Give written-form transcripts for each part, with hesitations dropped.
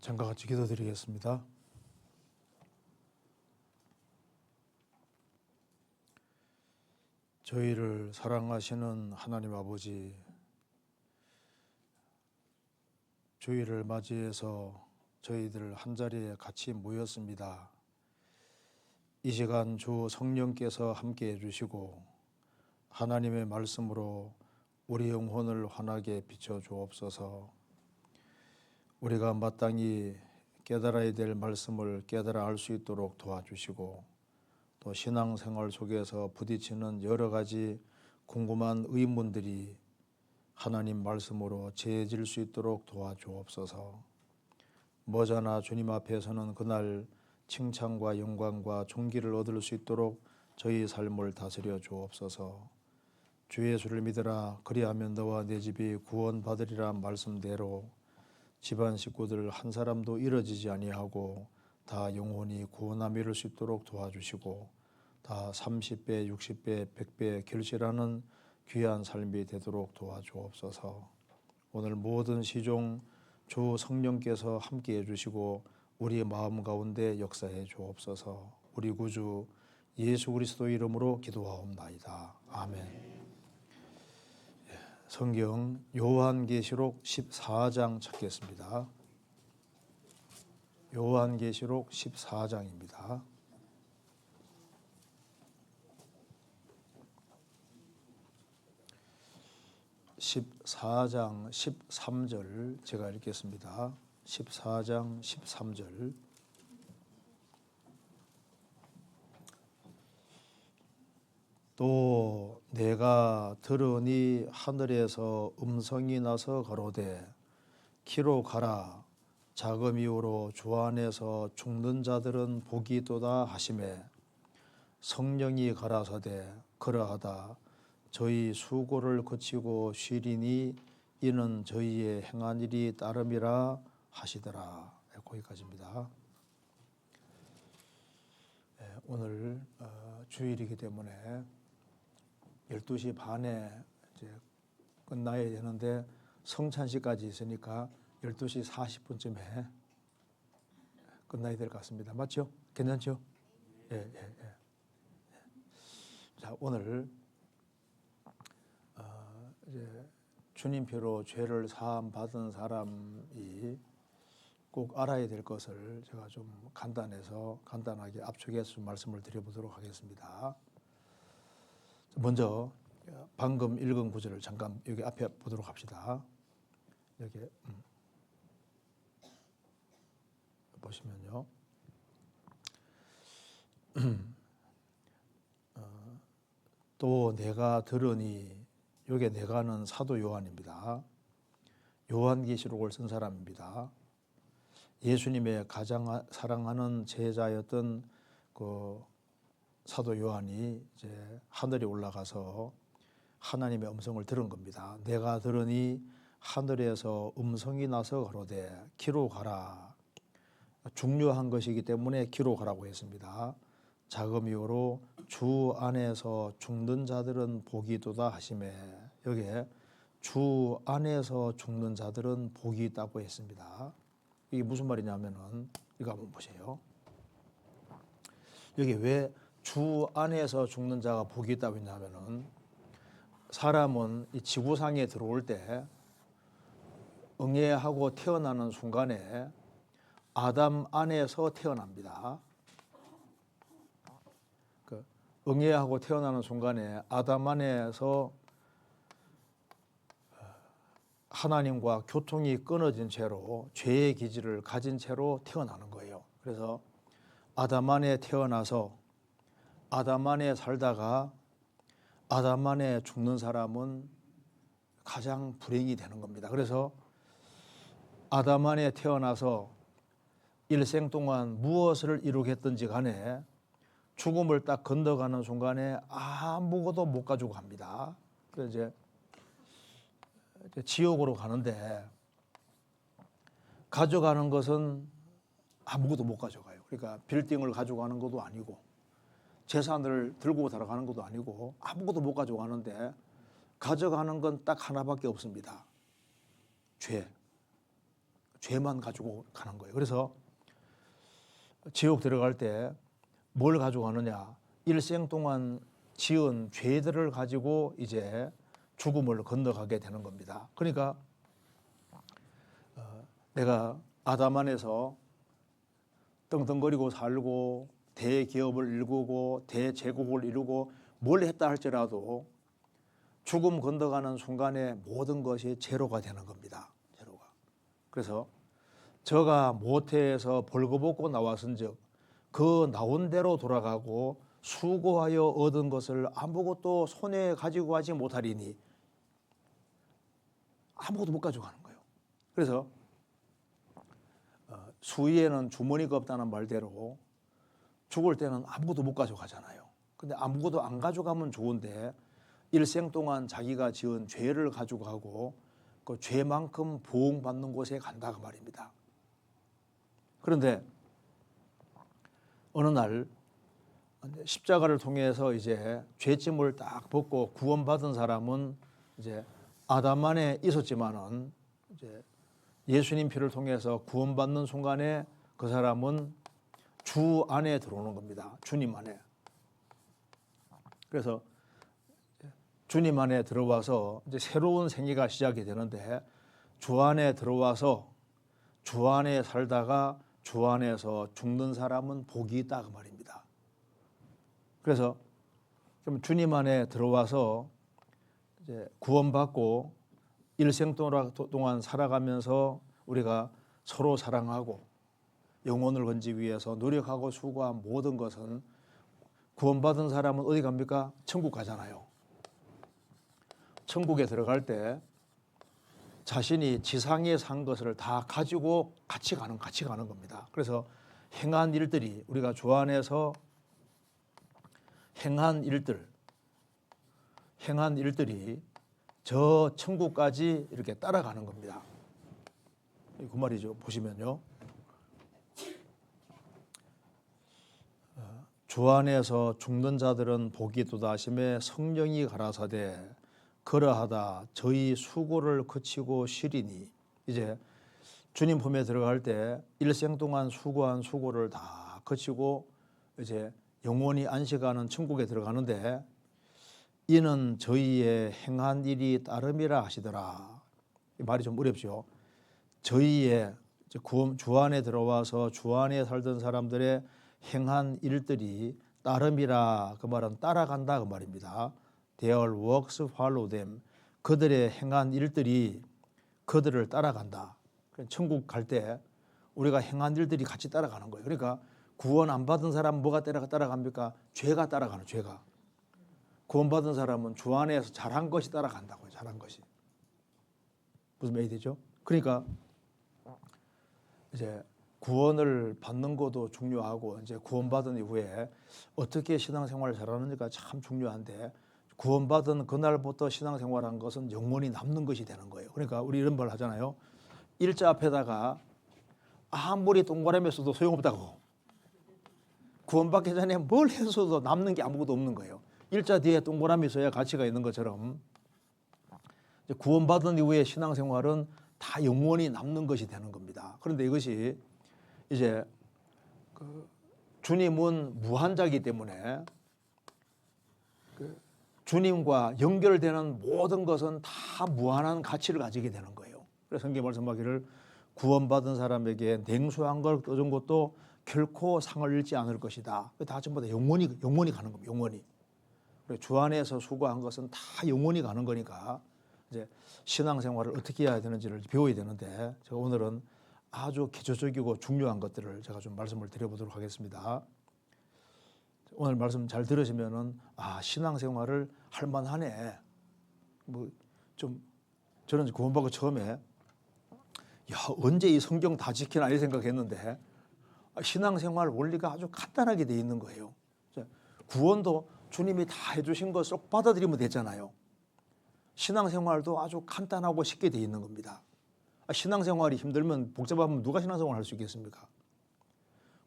잠깐 같이 기도드리겠습니다. 저희를 사랑하시는 하나님 아버지, 주일을 맞이해서 저희들 한자리에 같이 모였습니다. 이 시간 주 성령께서 함께 해주시고 하나님의 말씀으로 우리 영혼을 환하게 비춰주옵소서. 우리가 마땅히 깨달아야 될 말씀을 깨달아 알 수 있도록 도와주시고, 또 신앙생활 속에서 부딪히는 여러 가지 궁금한 의문들이 하나님 말씀으로 재해질 수 있도록 도와주옵소서. 머자나 주님 앞에서는 그날 칭찬과 영광과 존귀를 얻을 수 있도록 저희 삶을 다스려 주옵소서. 주 예수를 믿으라, 그리하면 너와 내 집이 구원받으리라 말씀대로 집안 식구들 한 사람도 잃어지지 아니하고 다 영혼이 구원함 이룰 수 있도록 도와주시고, 다 30배, 60배, 100배 결실하는 귀한 삶이 되도록 도와주옵소서. 오늘 모든 시종 주 성령께서 함께 해주시고 우리의 마음 가운데 역사해 주옵소서. 우리 구주 예수 그리스도 이름으로 기도하옵나이다. 아멘. 성경 요한계시록 14장 찾겠습니다. 요한계시록 14장입니다. (14장) 13절 제가 읽겠습니다. 14장 13절. 또 내가 들으니 하늘에서 음성이 나서 가로되 키로 가라, 자금 이후로 주 안에서 죽는 자들은 복이 있도다 하시매, 성령이 가라사대 그러하다 저희 수고를 거치고 쉬리니 이는 저희의 행한 일이 따름이라 하시더라. 거기까지입니다. 오늘 주일이기 때문에 12시 반에 이제 끝나야 되는데 성찬식까지 있으니까 12시 40분쯤에 끝나야 될 것 같습니다. 맞죠? 괜찮죠? 예. 자, 오늘 이제 주님표로 죄를 사함 받은 사람이 꼭 알아야 될 것을 제가 좀 간단하게 압축해서 말씀을 드려보도록 하겠습니다. 먼저 방금 읽은 구절을 잠깐 여기 앞에 보도록 합시다. 여기 보시면요. 또 내가 들으니, 여기 내가는 사도 요한입니다. 요한계시록을 쓴 사람입니다. 예수님의 가장 사랑하는 제자였던 그 사도 요한이 이제 하늘에 올라가서 하나님의 음성을 들은 겁니다. 내가 들으니 하늘에서 음성이 나서 가로되 기로 가라. 중요한 것이기 때문에 기로 가라고 했습니다. 자금 이후로 주 안에서 죽는 자들은 복이 있도다 하시매, 여기에 주 안에서 죽는 자들은 복이 있다고 했습니다. 이게 무슨 말이냐면은 이거 한번 보세요. 여기 왜 주 안에서 죽는 자가 복이 있다고 했냐면은, 사람은 이 지구상에 들어올 때 응애하고 태어나는 순간에 아담 안에서 태어납니다. 그 응애하고 태어나는 순간에 아담 안에서 하나님과 교통이 끊어진 채로 죄의 기질을 가진 채로 태어나는 거예요. 그래서 아담 안에 태어나서 아담 안에 살다가 아담 안에 죽는 사람은 가장 불행이 되는 겁니다. 그래서 아담 안에 태어나서 일생 동안 무엇을 이루겠든지 간에 죽음을 딱 건너가는 순간에 아무것도 못 가지고 갑니다. 그래서 이제 지옥으로 가는데 가져가는 것은 아무것도 못 가져가요. 그러니까 빌딩을 가져가는 것도 아니고 재산을 들고 들어가는 것도 아니고 아무것도 못 가져가는데 가져가는 건 딱 하나밖에 없습니다. 죄. 죄만 가지고 가는 거예요. 그래서 지옥 들어갈 때 뭘 가지고 가느냐? 일생 동안 지은 죄들을 가지고 이제 죽음을 건너가게 되는 겁니다. 그러니까 내가 아담 안에서 떵떵거리고 살고 대기업을 일구고 대제국을 이루고 뭘 했다 할지라도 죽음 건너가는 순간에 모든 것이 제로가 되는 겁니다. 제로가. 그래서 저가 모태에서 벌거벗고 나왔은즉 그 나온 대로 돌아가고 수고하여 얻은 것을 아무것도 손에 가지고 가지 못하리니 아무것도 못 가지고 가는 거예요. 그래서 수위에는 주머니가 없다는 말대로 죽을 때는 아무것도 못 가져가잖아요. 근데 아무것도 안 가져가면 좋은데 일생 동안 자기가 지은 죄를 가지고 가고 그 죄만큼 보응받는 곳에 간다 그 말입니다. 그런데 어느 날 십자가를 통해서 이제 죄짐을 딱 벗고 구원받은 사람은 이제 아담 안에 있었지만은 이제 예수님 피를 통해서 구원받는 순간에 그 사람은 주 안에 들어오는 겁니다. 주님 안에. 그래서 주님 안에 들어와서 이제 새로운 생애가 시작이 되는데 주 안에 들어와서 주 안에 살다가 주 안에서 죽는 사람은 복이 있다 그 말입니다. 그래서 좀 주님 안에 들어와서 이제 구원받고 일생 동안 살아가면서 우리가 서로 사랑하고 영혼을 건지기 위해서 노력하고 수고한 모든 것은 구원받은 사람은 어디 갑니까? 천국 가잖아요. 천국에 들어갈 때 자신이 지상에 산 것을 다 가지고 같이 가는 겁니다. 그래서 행한 일들이 우리가 주 안에서 행한 일들이 저 천국까지 이렇게 따라가는 겁니다. 그 말이죠. 보시면요. 주 안에서 죽는 자들은 복이 도다심에 성령이 가라사대 그러하다 저희 수고를 그치고 쉬리니 이제 주님 품에 들어갈 때 일생 동안 수고한 수고를 다 그치고 이제 영원히 안식하는 천국에 들어가는데 이는 저희의 행한 일이 따름이라 하시더라. 이 말이 좀 어렵죠. 저희의 주 안에 들어와서 주 안에 살던 사람들의 행한 일들이 따름이라 그 말은 따라간다 그 말입니다. Their works follow them. 그들의 행한 일들이 그들을 따라간다. 천국 갈 때 우리가 행한 일들이 같이 따라가는 거예요. 그러니까 구원 안 받은 사람은 뭐가 따라갑니까? 죄가 따라가는 죄가. 구원받은 사람은 주 안에서 잘한 것이 따라간다고요. 잘한 것이. 무슨 말이 되죠? 그러니까 이제 구원을 받는 것도 중요하고 이제 구원받은 이후에 어떻게 신앙생활을 잘하는지가 참 중요한데 구원받은 그날부터 신앙생활한 것은 영원히 남는 것이 되는 거예요. 그러니까 우리 이런 말 하잖아요. 일자 앞에다가 아무리 동그라미 써도 소용없다고. 구원받기 전에 뭘 했어도 남는 게 아무것도 없는 거예요. 일자 뒤에 동그라미 써야 가치가 있는 것처럼 구원받은 이후에 신앙생활은 다 영원히 남는 것이 되는 겁니다. 그런데 이것이 이제 주님은 무한자이기 때문에 주님과 연결되는 모든 것은 다 무한한 가치를 가지게 되는 거예요. 그래서 성경 말씀하기를 구원받은 사람에게 냉수한 걸 떠준 것도 결코 상을 잃지 않을 것이다. 다 전부 다 영원히 가는 겁니다. 영원히. 주 안에서 수고한 것은 다 영원히 가는 거니까 이제 신앙생활을 어떻게 해야 되는지를 배워야 되는데 제가 오늘은 아주 기초적이고 중요한 것들을 제가 좀 말씀을 드려보도록 하겠습니다. 오늘 말씀 잘 들으시면은 신앙생활을 할 만하네. 저는 구원받고 처음에 언제 이 성경 다 지키나 이 생각했는데 신앙생활 원리가 아주 간단하게 돼 있는 거예요. 구원도 주님이 다 해주신 거 쏙 받아들이면 되잖아요. 신앙생활도 아주 간단하고 쉽게 돼 있는 겁니다. 신앙생활이 힘들면 복잡하면 누가 신앙생활을 할 수 있겠습니까?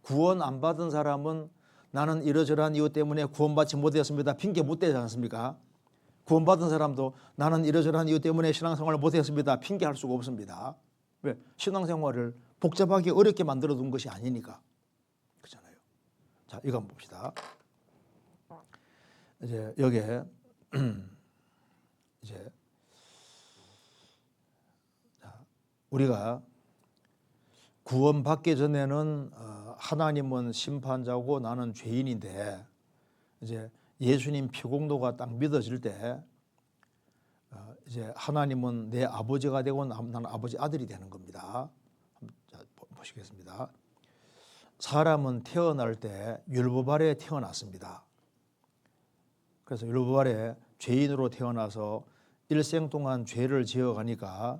구원 안 받은 사람은 나는 이러저러한 이유 때문에 구원받지 못했습니다. 핑계 못 대지 않습니까? 구원받은 사람도 나는 이러저러한 이유 때문에 신앙생활을 못했습니다. 핑계할 수가 없습니다. 왜? 신앙생활을 복잡하게 어렵게 만들어 둔 것이 아니니까. 그렇잖아요. 자, 이거 한번 봅시다. 이제 여기에 이제 우리가 구원받기 전에는 하나님은 심판자고 나는 죄인인데 이제 예수님 피공도가 딱 믿어질 때 이제 하나님은 내 아버지가 되고 나는 아버지 아들이 되는 겁니다. 자, 보시겠습니다. 사람은 태어날 때 율법 아래 태어났습니다. 그래서 율법 아래 죄인으로 태어나서 일생 동안 죄를 지어가니까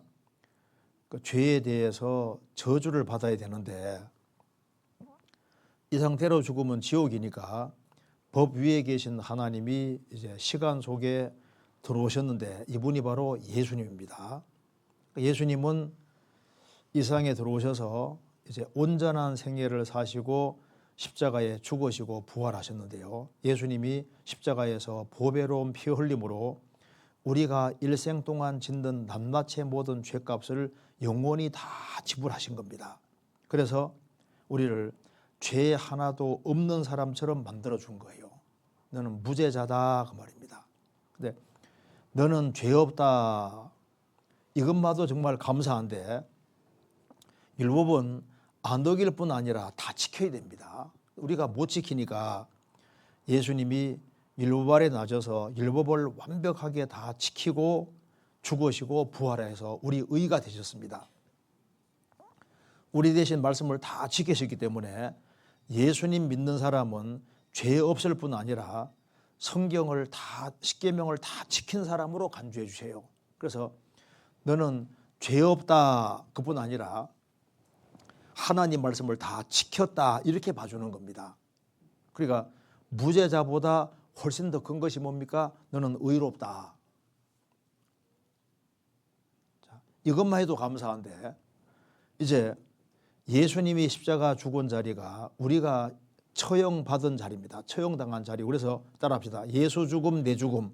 그 죄에 대해서 저주를 받아야 되는데 이 상태로 죽으면 지옥이니까 법 위에 계신 하나님이 이제 시간 속에 들어오셨는데 이분이 바로 예수님입니다. 예수님은 이 세상에 들어오셔서 이제 온전한 생애를 사시고 십자가에 죽으시고 부활하셨는데요. 예수님이 십자가에서 보배로운 피 흘림으로 우리가 일생 동안 짓는 낱낱의 모든 죄값을 영원히 다 지불하신 겁니다. 그래서 우리를 죄 하나도 없는 사람처럼 만들어 준 거예요. 너는 무죄자다 그 말입니다. 근데 너는 죄 없다 이것마도 정말 감사한데 율법은 안 어길 뿐 아니라 다 지켜야 됩니다. 우리가 못 지키니까 예수님이 율법 아래 낮아서 율법을 완벽하게 다 지키고 죽으시고 부활해서 우리 의가 되셨습니다. 우리 대신 말씀을 다 지키셨기 때문에 예수님 믿는 사람은 죄 없을 뿐 아니라 성경을 다 십계명을 다 지킨 사람으로 간주해 주세요. 그래서 너는 죄 없다 그뿐 아니라 하나님 말씀을 다 지켰다 이렇게 봐주는 겁니다. 그러니까 무죄자보다 훨씬 더 큰 것이 뭡니까? 너는 의롭다. 자, 이것만 해도 감사한데 이제 예수님이 십자가 죽은 자리가 우리가 처형받은 자리입니다. 처형당한 자리. 그래서 따라합시다. 예수 죽음 내 죽음,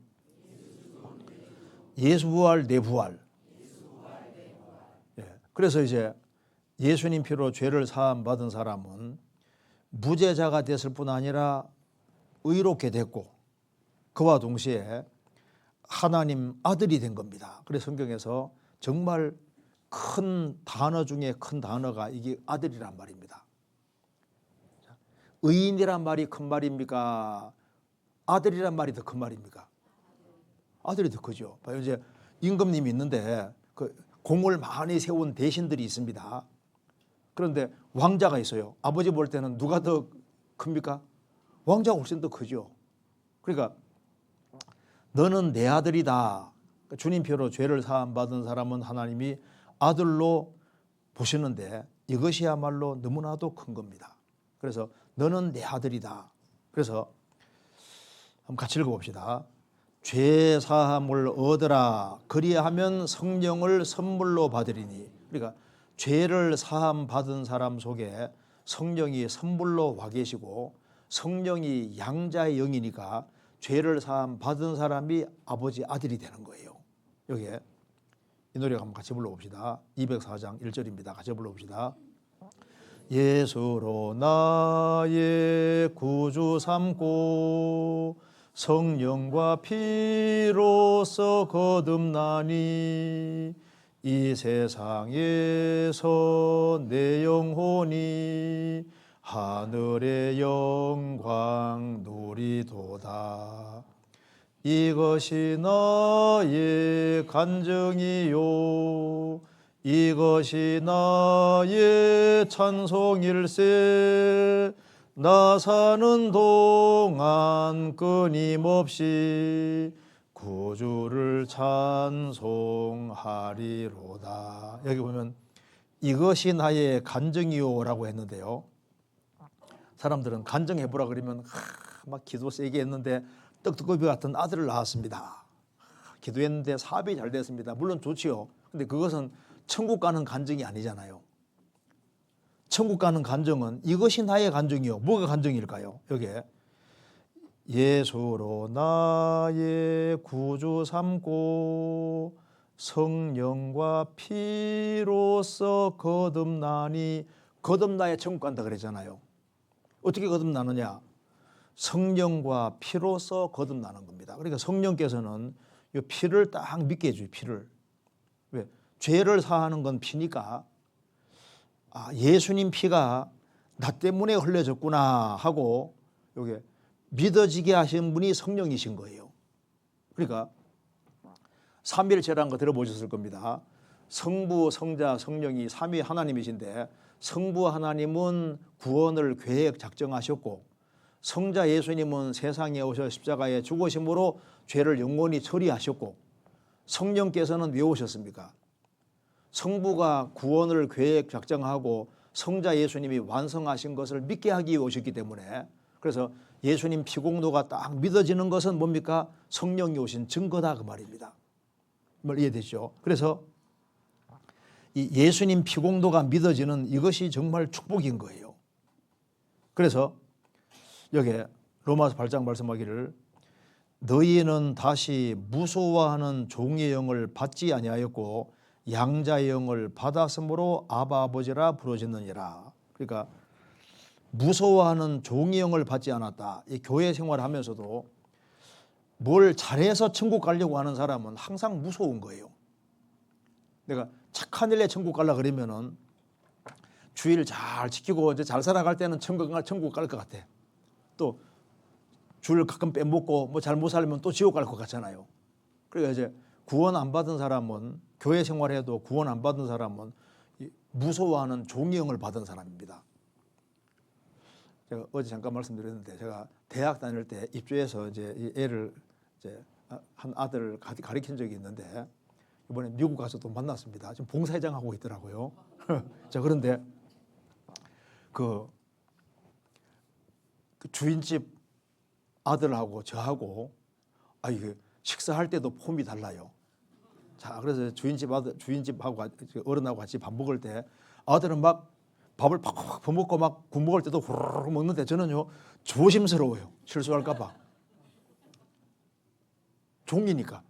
예수 부활 내 부활. 예. 그래서 이제 예수님 피로 죄를 사함 받은 사람은 무죄자가 됐을 뿐 아니라 의롭게 됐고 그와 동시에 하나님 아들이 된 겁니다. 그래서 성경에서 정말 큰 단어 중에 큰 단어가 이게 아들이란 말입니다. 의인이란 말이 큰 말입니까? 아들이란 말이 더 큰 말입니까? 아들이 더 크죠. 이제 임금님이 있는데 그 공을 많이 세운 대신들이 있습니다. 그런데 왕자가 있어요. 아버지 볼 때는 누가 더 큽니까? 왕자가 훨씬 더 크죠. 그러니까 너는 내 아들이다. 주님 표로 죄를 사함 받은 사람은 하나님이 아들로 보시는데 이것이야말로 너무나도 큰 겁니다. 그래서 너는 내 아들이다. 그래서 한번 같이 읽어봅시다. 죄 사함을 얻으라. 그리하면 성령을 선물로 받으리니. 그러니까 죄를 사함 받은 사람 속에 성령이 선물로 와 계시고 성령이 양자의 영이니까 죄를 사함 받은 사람이 아버지 아들이 되는 거예요. 여기에 이 노래 한번 같이 불러봅시다. 204장 1절입니다. 같이 불러봅시다. 예수로 나의 구주 삼고 성령과 피로써 거듭나니 이 세상에서 내 영혼이 하늘의 영광 누리도다. 이것이 나의 간증이요 이것이 나의 찬송일세. 나 사는 동안 끊임없이 구주를 찬송하리로다. 여기 보면 이것이 나의 간증이요라고 했는데요. 사람들은 간증해보라 그러면 막 기도 세게 했는데 떡두꺼비 같은 아들을 낳았습니다. 기도했는데 사업이 잘 됐습니다. 물론 좋지요. 근데 그것은 천국 가는 간증이 아니잖아요. 천국 가는 간증은 이것이 나의 간증이요. 뭐가 간증일까요? 여기에 예수로 나의 구주 삼고 성령과 피로써 거듭나니. 거듭나야 천국 간다 그랬잖아요. 어떻게 거듭나느냐? 성령과 피로써 거듭나는 겁니다. 그러니까 성령께서는 이 피를 딱 믿게 해줘요. 피를. 왜? 죄를 사하는 건 피니까 예수님 피가 나 때문에 흘려졌구나 하고 요게 믿어지게 하신 분이 성령이신 거예요. 그러니까 삼위일체라는 거 들어보셨을 겁니다. 성부, 성자, 성령이 삼위 하나님이신데 성부 하나님은 구원을 계획 작정하셨고 성자 예수님은 세상에 오셔 십자가에 죽으심으로 죄를 영원히 처리하셨고 성령께서는 왜 오셨습니까? 성부가 구원을 계획 작정하고 성자 예수님이 완성하신 것을 믿게 하기 위해 오셨기 때문에 그래서 예수님 피공도가 딱 믿어지는 것은 뭡니까? 성령이 오신 증거다 그 말입니다. 뭘 이해되죠? 그래서 이 예수님 피공도가 믿어지는 이것이 정말 축복인 거예요. 그래서 여기에 로마서 8장 말씀하기를 너희는 다시 무소화하는 종의 영을 받지 아니하였고 양자의 영을 받았으므로 아바 아버지라 부르짖느니라. 그러니까 무소화하는 종의 영을 받지 않았다. 이 교회 생활을 하면서도 뭘 잘해서 천국 가려고 하는 사람은 항상 무서운 거예요. 내가 착한 일에 천국 가려고 그러면은 주의를 잘 지키고 이제 잘 살아갈 때는 천국 갈 것 같아. 또 주를 가끔 빼먹고 뭐 잘못 살면 또 지옥 갈 것 같잖아요. 그러니까 이제 구원 안 받은 사람은 교회 생활해도 구원 안 받은 사람은 무서워하는 종의 영을 받은 사람입니다. 제가 어제 잠깐 말씀드렸는데 제가 대학 다닐 때 입주해서 이제 이 애를 이제 한 아들을 가르친 적이 있는데 이번에 미국 가서도 만났습니다. 지금 봉사회장 하고 있더라고요. 자 그런데 그 주인집 아들하고 저하고 이게 식사할 때도 폼이 달라요. 자 그래서 주인집하고 어른하고 같이 밥 먹을 때 아들은 막 밥을 팍팍 퍼먹고 막 국 먹을 때도 후루룩 먹는데 저는요 조심스러워요. 실수할까 봐. 종이니까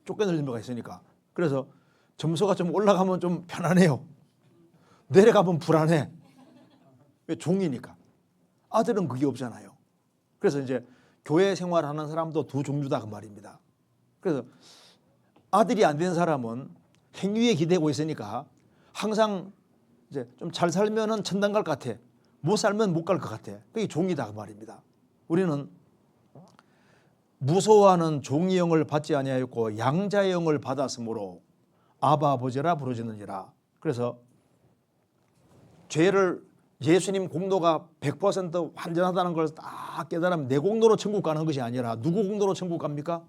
쫓겨날 의미가 있으니까. 그래서 점수가 좀 올라가면 좀 편안해요. 내려가면 불안해. 왜? 종이니까. 아들은 그게 없잖아요. 그래서 이제 교회 생활하는 사람도 두 종류다 그 말입니다. 그래서 아들이 안 된 사람은 행위에 기대고 있으니까 항상 이제 좀 잘 살면은 천당 갈 것 같아. 못 살면 못 갈 것 같아. 그게 종이다 그 말입니다. 우리는 무소화하는 종의 영을 받지 아니하였고 양자의 영을 받았으므로 아바 아버지라 부르짖느니라. 그래서 죄를 예수님 공로가 100% 완전하다는 걸 딱 깨달으면 내 공로로 천국 가는 것이 아니라 누구 공로로 천국 갑니까?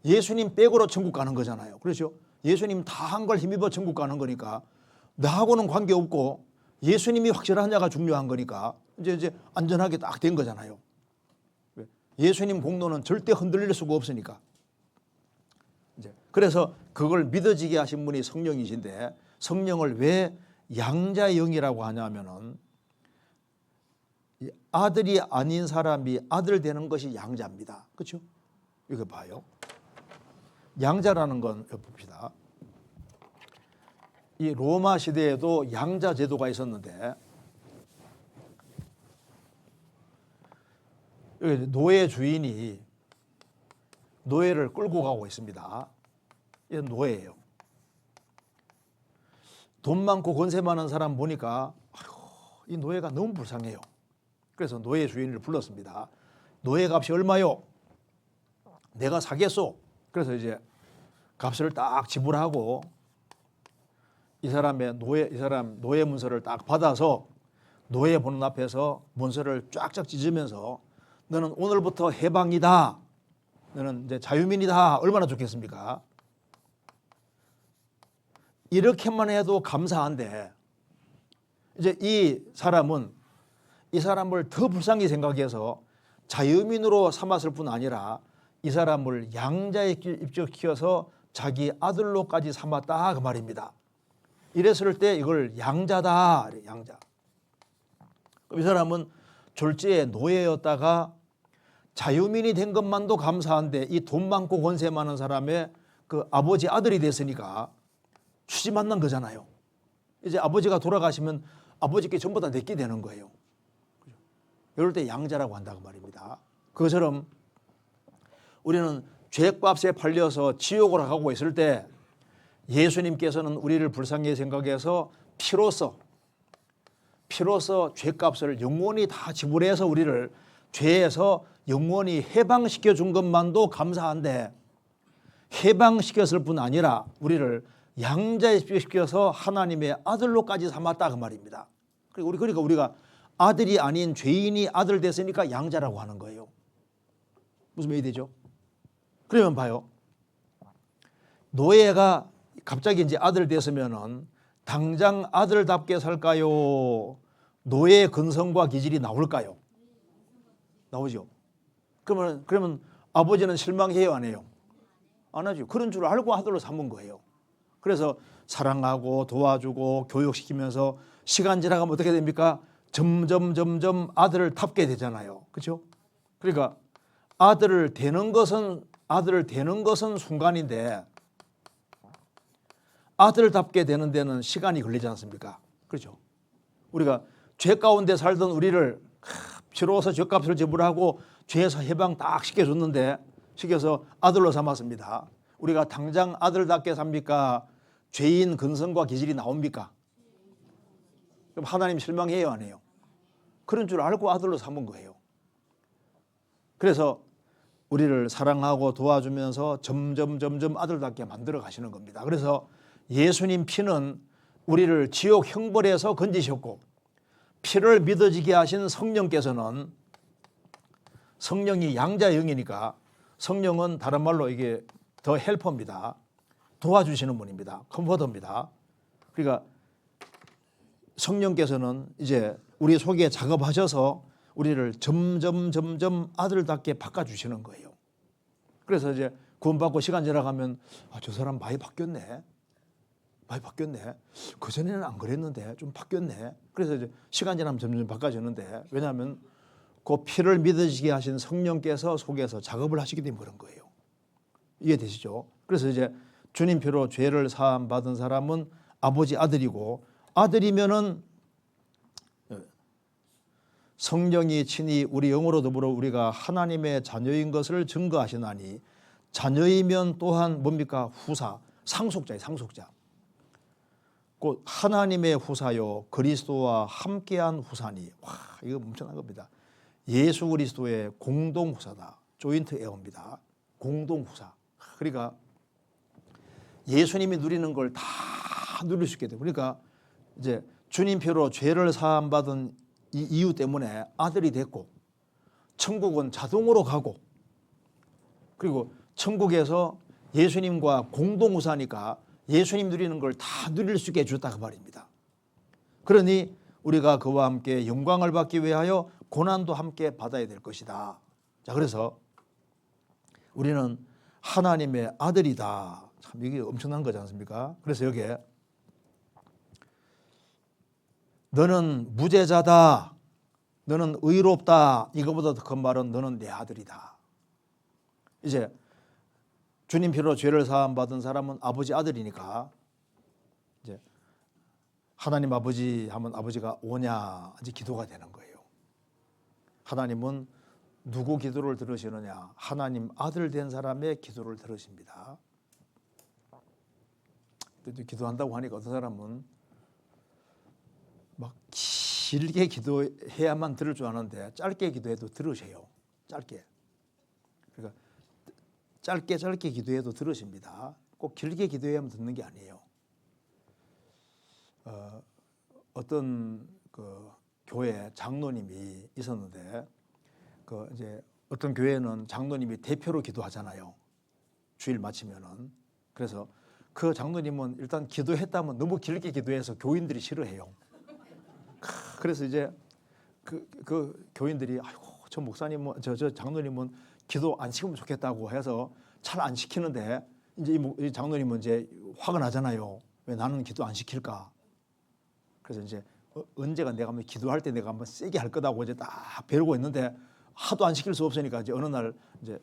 예수님 백으로 천국 가는 거잖아요. 그렇죠? 예수님 다 한 걸 힘입어 천국 가는 거니까 나하고는 관계없고 예수님이 확실하냐가 중요한 거니까 이제 안전하게 딱 된 거잖아요. 예수님 공로는 절대 흔들릴 수가 없으니까. 그래서 그걸 믿어지게 하신 분이 성령이신데 성령을 왜 양자의 영이라고 하냐면은 아들이 아닌 사람이 아들 되는 것이 양자입니다. 그렇죠? 이거 봐요. 양자라는 건 봅시다. 이 로마 시대에도 양자 제도가 있었는데 노예 주인이 노예를 끌고 가고 있습니다. 이건 노예예요. 돈 많고 권세 많은 사람 보니까 이 노예가 너무 불쌍해요. 그래서 노예 주인을 불렀습니다. 노예 값이 얼마요? 내가 사겠소. 그래서 이제 값을 딱 지불하고 이 사람 노예 문서를 딱 받아서 노예 보는 앞에서 문서를 쫙쫙 찢으면서 너는 오늘부터 해방이다. 너는 이제 자유민이다. 얼마나 좋겠습니까? 이렇게만 해도 감사한데 이제 이 사람은 이 사람을 더 불쌍히 생각해서 자유민으로 삼았을 뿐 아니라 이 사람을 양자에 입적시켜서 자기 아들로까지 삼았다 그 말입니다. 이랬을 때 이걸 양자다. 양자. 이 사람은 졸지에 노예였다가 자유민이 된 것만도 감사한데 이 돈 많고 권세 많은 사람의 그 아버지 아들이 됐으니까 수지 만난 거잖아요. 이제 아버지가 돌아가시면 아버지께 전부 다 내게 되는 거예요. 이럴 때 양자라고 한다고 말입니다. 그것처럼 우리는 죄값에 팔려서 지옥으로 가고 있을 때 예수님께서는 우리를 불쌍히 생각해서 피로써 죄값을 영원히 다 지불해서 우리를 죄에서 영원히 해방시켜 준 것만도 감사한데, 해방시켰을 뿐 아니라 우리를 양자시켜서 하나님의 아들로까지 삼았다 그 말입니다. 그러니까 우리가 아들이 아닌 죄인이 아들 됐으니까 양자라고 하는 거예요. 무슨 말이 되죠? 그러면 봐요. 노예가 갑자기 이제 아들 됐으면은 당장 아들답게 살까요? 노예의 근성과 기질이 나올까요? 나오죠. 그러면 아버지는 실망해요, 안 해요? 안 하죠. 그런 줄 알고 아들로 삼은 거예요. 그래서 사랑하고 도와주고 교육시키면서 시간 지나가면 어떻게 됩니까? 점점 아들을 답게 되잖아요. 그렇죠? 그러니까 아들을 되는 것은 순간인데 아들답게 되는 데는 시간이 걸리지 않습니까? 그렇죠? 우리가 죄 가운데 살던 우리를 피로서 죄값을 지불하고 죄에서 해방 딱 시켜서 아들로 삼았습니다. 우리가 당장 아들답게 삽니까? 죄인 근성과 기질이 나옵니까? 그럼 하나님 실망해요, 안 해요? 그런 줄 알고 아들로 삼은 거예요. 그래서 우리를 사랑하고 도와주면서 점점 아들답게 만들어 가시는 겁니다. 그래서 예수님 피는 우리를 지옥 형벌에서 건지셨고, 피를 믿어지게 하신 성령께서는, 성령이 양자영이니까 성령은 다른 말로 이게 더 헬퍼입니다. 도와주시는 분입니다. 컴포터입니다. 그러니까 성령께서는 이제 우리 속에 작업하셔서 우리를 점점 아들답게 바꿔주시는 거예요. 그래서 이제 구원받고 시간 지나가면 저 사람 많이 바뀌었네. 그전에는 안 그랬는데 좀 바뀌었네. 그래서 이제 시간 지나면 점점 바꿔지는데, 왜냐하면 그 피를 믿어지게 하신 성령께서 속에서 작업을 하시기 때문에 그런 거예요. 이해되시죠? 그래서 이제 주님 피로 죄를 사함 받은 사람은 아버지 아들이고, 아들이면은 성령이 친히 우리 영으로 더불어 우리가 하나님의 자녀인 것을 증거하시나니, 자녀이면 또한 뭡니까? 후사, 상속자예요. 상속자. 곧 하나님의 후사요 그리스도와 함께한 후사니. 와, 이거 엄청난 겁니다. 예수 그리스도의 공동 후사다. 조인트 에어입니다. 공동 후사. 그러니까 예수님이 누리는 걸 다 누릴 수 있게 돼요. 그러니까 이제 주님 표로 죄를 사함 받은 이 이유 때문에 아들이 됐고, 천국은 자동으로 가고, 그리고 천국에서 예수님과 공동 후사니까 예수님 누리는 걸 다 누릴 수 있게 해줬다 그 말입니다. 그러니 우리가 그와 함께 영광을 받기 위하여 고난도 함께 받아야 될 것이다. 자, 그래서 우리는 하나님의 아들이다. 참 이게 엄청난 거지 않습니까? 그래서 여기에 너는 무죄자다, 너는 의롭다, 이거보다 더 큰 말은 너는 내 아들이다. 이제 주님 피로 죄를 사함 받은 사람은 아버지 아들이니까, 이제 하나님 아버지 하면 아버지가 오냐 이제 기도가 되는 거예요. 하나님은 누구 기도를 들으시느냐? 하나님 아들 된 사람의 기도를 들으십니다. 기도한다고 하니까 어떤 사람은 막 길게 기도해야만 들을 줄 아는데 짧게 기도해도 들으세요. 짧게. 그러니까 짧게 기도해도 들으십니다. 꼭 길게 기도해야만 듣는 게 아니에요. 어떤 그 교회 장로님이 있었는데, 그 이제 어떤 교회는 장로님이 대표로 기도하잖아요. 주일 마치면은. 그래서 그 장로님은 일단 기도했다면 너무 길게 기도해서 교인들이 싫어해요. 그래서 이제 그 교인들이 아이고 저 목사님은 저 장로님은 기도 안 시키면 좋겠다고 해서 잘 안 시키는데, 이제 이 장로님은 이제 화가 나잖아요. 왜 나는 기도 안 시킬까? 그래서 이제 언제가 내가 한번 기도할 때 내가 한번 세게 할 거다고 이제 딱 배우고 있는데 하도 안 시킬 수 없으니까 이제 어느 날 이제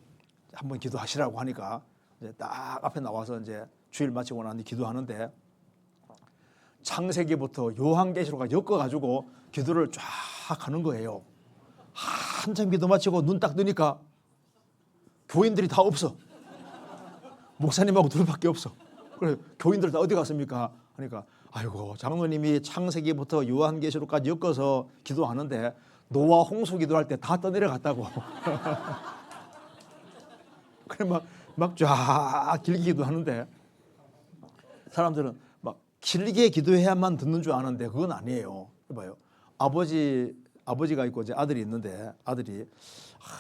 한번 기도하시라고 하니까 이제 딱 앞에 나와서 이제 주일 마치고 난 뒤 기도하는데 창세기부터 요한계시록까지 엮어가지고 기도를 쫙 하는 거예요. 한참 기도 마치고 눈 딱 뜨니까 교인들이 다 없어. 목사님하고 둘밖에 없어. 그래 교인들 다 어디 갔습니까? 하니까 아이고 장로님이 창세기부터 요한계시록까지 엮어서 기도하는데 노아 홍수 기도할 때 다 떠내려갔다고. 그래 막 쫙 길게 기도하는데 사람들은 막 길게 기도해야만 듣는 줄 아는데 그건 아니에요. 봐요. 아버지가 있고 이제 아들이 있는데 아들이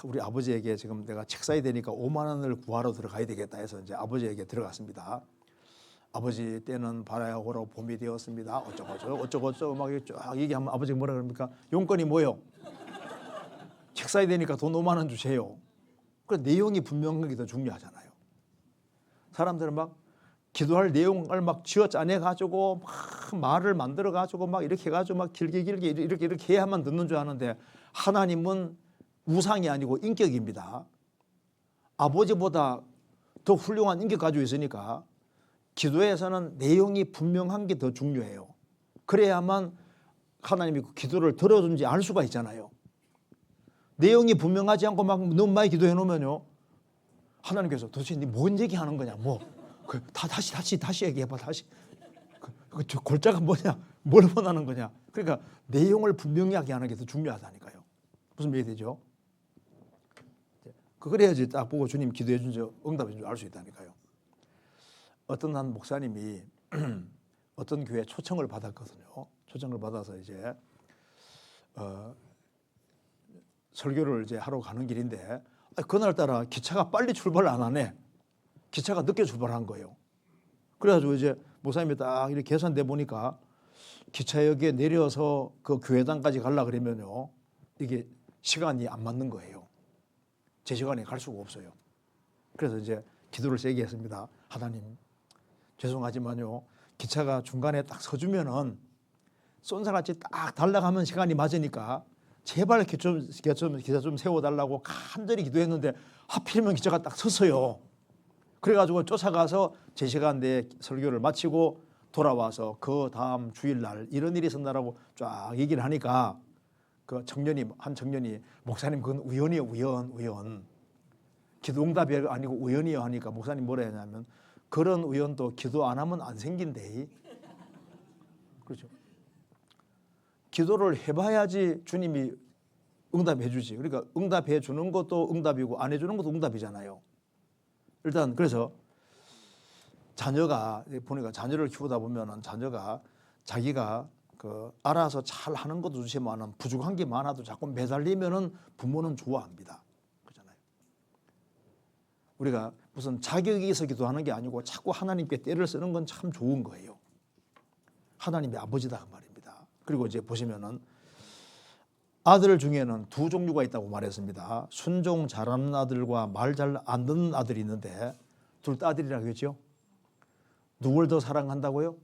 우리 아버지에게 지금 내가 책 사야 되니까 5만 원을 구하러 들어가야 되겠다 해서 이제 아버지에게 들어갔습니다. 아버지 때는 바라야고로 봄이 되었습니다. 어쩌고 막 쫙 얘기하면 아버지가 뭐라 그럽니까? 용건이 뭐요? 책 사야 되니까 돈 5만 원 주세요. 그 내용이 분명한 게 더 중요하잖아요. 사람들은 막 기도할 내용을 막 쥐어 짜내 가지고 막 말을 만들어 가지고 막 이렇게 해 가지고 막 길게 이렇게 해야만 듣는 줄 아는데 하나님은 우상이 아니고 인격입니다. 아버지보다 더 훌륭한 인격 가지고 있으니까 기도에서는 내용이 분명한 게 더 중요해요. 그래야만 하나님이 그 기도를 들어준지 알 수가 있잖아요. 내용이 분명하지 않고 막 너무 많이 기도해 놓으면요 하나님께서 도대체 네 뭔 얘기하는 거냐 뭐 다시 얘기해봐 다시 저 골자가 뭐냐 뭘 원하는 거냐. 그러니까 내용을 분명하게 하는 게 더 중요하다니까요. 무슨 얘기되죠? 그래야지 딱 보고 주님 기도해 준 줄 응답해 준 줄 알 수 있다니까요. 어떤 한 목사님이 어떤 교회 초청을 받았거든요. 초청을 받아서 이제 설교를 이제 하러 가는 길인데 그날따라 기차가 빨리 출발 안 하네. 기차가 늦게 출발한 거예요. 그래가지고 이제 목사님이 딱 이렇게 계산돼 보니까 기차역에 내려서 그 교회당까지 가려 그러면요 이게 시간이 안 맞는 거예요. 제 시간에 갈 수가 없어요. 그래서 이제 기도를 세게 했습니다. 하나님 죄송하지만요 기차가 중간에 딱 서주면은 쏜살같이 딱 달라가면 시간이 맞으니까 제발 기차 좀 세워달라고 간절히 기도했는데 하필이면 기차가 딱 섰어요. 그래가지고 쫓아가서 제 시간 내에 설교를 마치고 돌아와서 그 다음 주일날 이런 일이 있었나라고 쫙 얘기를 하니까 그 한 청년이 목사님 그건 우연이에요. 우연 기도 응답이 아니고 우연이에요 하니까 목사님 뭐라 했냐면 그런 우연도 기도 안 하면 안 생긴대. 그렇죠. 기도를 해봐야지 주님이 응답해 주지. 그러니까 응답해 주는 것도 응답이고 안 해주는 것도 응답이잖아요. 일단 그래서 자녀가 보니까 자녀를 키우다 보면은 자녀가 자기가 그 알아서 잘 하는 것도 좋지만은 부족한 게 많아도 자꾸 매달리면은 부모는 좋아합니다. 그렇잖아요. 우리가 무슨 자격이 있어 기도하는 게 아니고 자꾸 하나님께 때를 쓰는 건 참 좋은 거예요. 하나님이 아버지다 그 말입니다. 그리고 이제 보시면은 아들 중에는 두 종류가 있다고 말했습니다. 순종 잘하는 아들과 말 잘 안 듣는 아들이 있는데 둘 다 아들이라고 했죠. 누굴 더 사랑한다고요?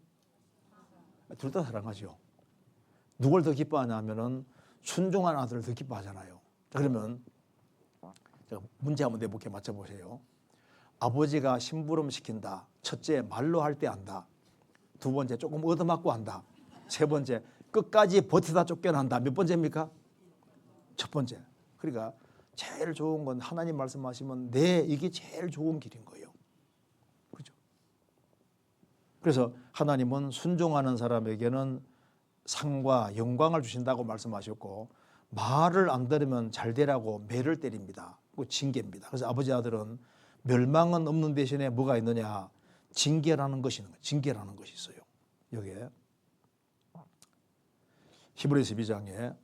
둘 다 사랑하죠. 누굴 더 기뻐하냐면은 순종한 아들을 더 기뻐하잖아요. 그러면 제가 문제 한번 내볼게 맞춰보세요. 아버지가 심부름 시킨다. 첫째 말로 할 때 한다. 두 번째 조금 얻어맞고 한다. 세 번째 끝까지 버티다 쫓겨난다. 몇 번째입니까? 첫 번째. 그러니까 제일 좋은 건 하나님 말씀하시면 이게 제일 좋은 길인 거예요. 그렇죠? 그래서 하나님은 순종하는 사람에게는 상과 영광을 주신다고 말씀하셨고 말을 안 들으면 잘 되라고 매를 때립니다. 그 징계입니다. 그래서 아버지 아들은 멸망은 없는 대신에 뭐가 있느냐? 징계라는 것이 있어요. 여기에 히브리서 12장에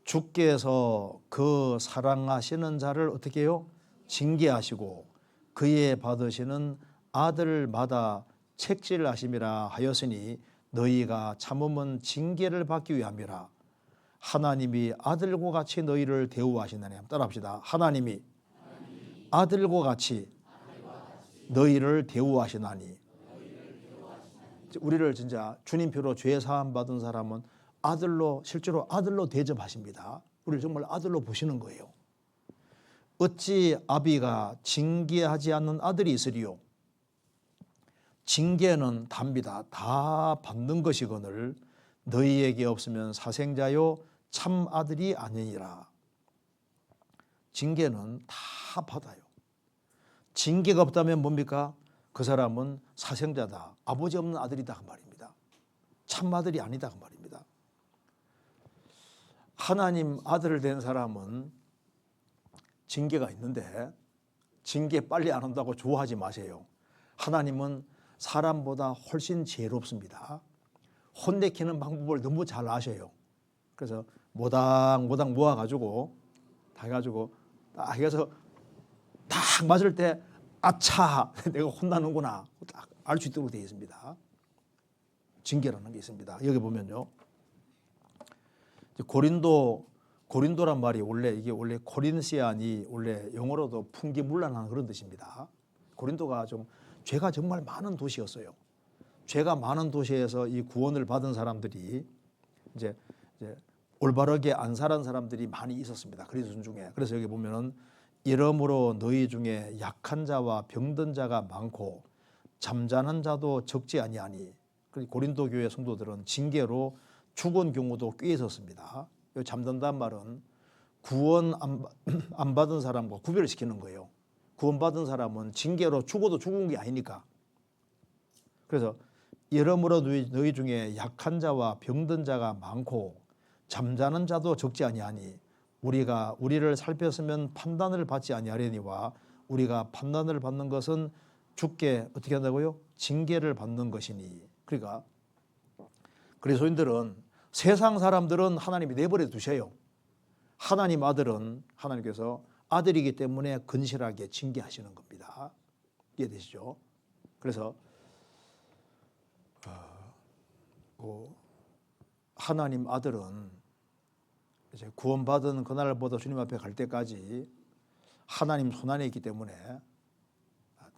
주께서 그 사랑하시는 자를 어떻게 해요? 징계하시고 그의 받으시는 아들마다 책질하심이라 하였으니 너희가 참음은 징계를 받기 위함이라. 하나님이 아들과 같이 너희를 대우하시나니. 따라합시다. 하나님이 아들과 같이 너희를 대우하시나니. 우리를 진짜 주님표로 죄 사함 받은 사람은 실제로 아들로 대접하십니다. 우리를 정말 아들로 보시는 거예요. 어찌 아비가 징계하지 않는 아들이 있으리요. 징계는 답니다. 다 받는 것이거늘 너희에게 없으면 사생자요 참 아들이 아니니라. 징계는 다 받아요. 징계가 없다면 뭡니까? 그 사람은 사생자다. 아버지 없는 아들이다 그 말입니다. 참 아들이 아니다 그 말입니다. 하나님 아들 된 사람은 징계가 있는데 징계 빨리 안 한다고 좋아하지 마세요. 하나님은 사람보다 훨씬 지혜롭습니다. 혼내키는 방법을 너무 잘 아셔요. 그래서 모닥모닥 모아가지고 다 해가지고 딱 해서 딱 맞을 때 아차 내가 혼나는구나 딱 알 수 있도록 되어 있습니다. 징계라는 게 있습니다. 여기 보면요, 고린도란 말이 원래 코린시안이 원래 영어로도 풍기문란한 그런 뜻입니다. 고린도가 좀 죄가 정말 많은 도시였어요. 죄가 많은 도시에서 이 구원을 받은 사람들이 이제 올바르게 안 살은 사람들이 많이 있었습니다. 그리스도 중에. 그래서 여기 보면은 이러므로 너희 중에 약한 자와 병든 자가 많고 잠자는 자도 적지 아니하니. 고린도 교회 성도들은 징계로 죽은 경우도 꽤 있었습니다. 잠든다는 말은 구원 안 받은 사람과 구별을 시키는 거예요. 구원받은 사람은 징계로 죽어도 죽은 게 아니니까. 그래서 이러므로 너희 중에 약한 자와 병든 자가 많고 잠자는 자도 적지 아니하니 우리가 우리를 살폈으면 판단을 받지 아니하려니와 우리가 판단을 받는 것은 죽게 어떻게 한다고요? 징계를 받는 것이니. 그러니까 그리스도인들은 세상 사람들은 하나님이 내버려 두셔요. 하나님 아들은 하나님께서 아들이기 때문에 근실하게 징계하시는 겁니다. 이해되시죠? 그래서 하나님 아들은 이제 구원받은 그날보다 주님 앞에 갈 때까지 하나님 손안에 있기 때문에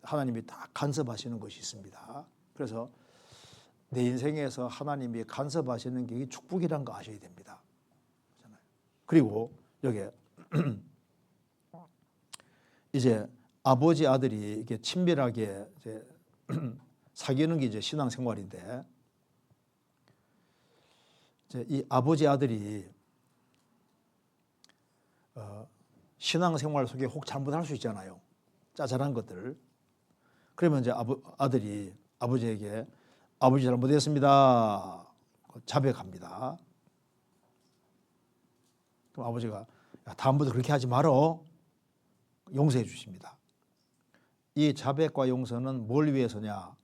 하나님이 다 간섭하시는 것이 있습니다. 그래서 내 인생에서 하나님이 간섭하시는 게 축복이라는 거 아셔야 됩니다. 그리고 여기 이제 아버지 아들이 이렇게 친밀하게 이제 사귀는 게 이제 신앙생활인데, 이제 이 아버지 아들이 신앙생활 속에 혹 잘못할 수 있잖아요. 짜잘한 것들. 그러면 이제 아들이 아버지에게 아버지 잘못했습니다. 자백합니다. 그럼 아버지가 야, 다음부터 그렇게 하지 말어. 용서해 주십니다. 이 자백과 용서는 뭘 위해서냐?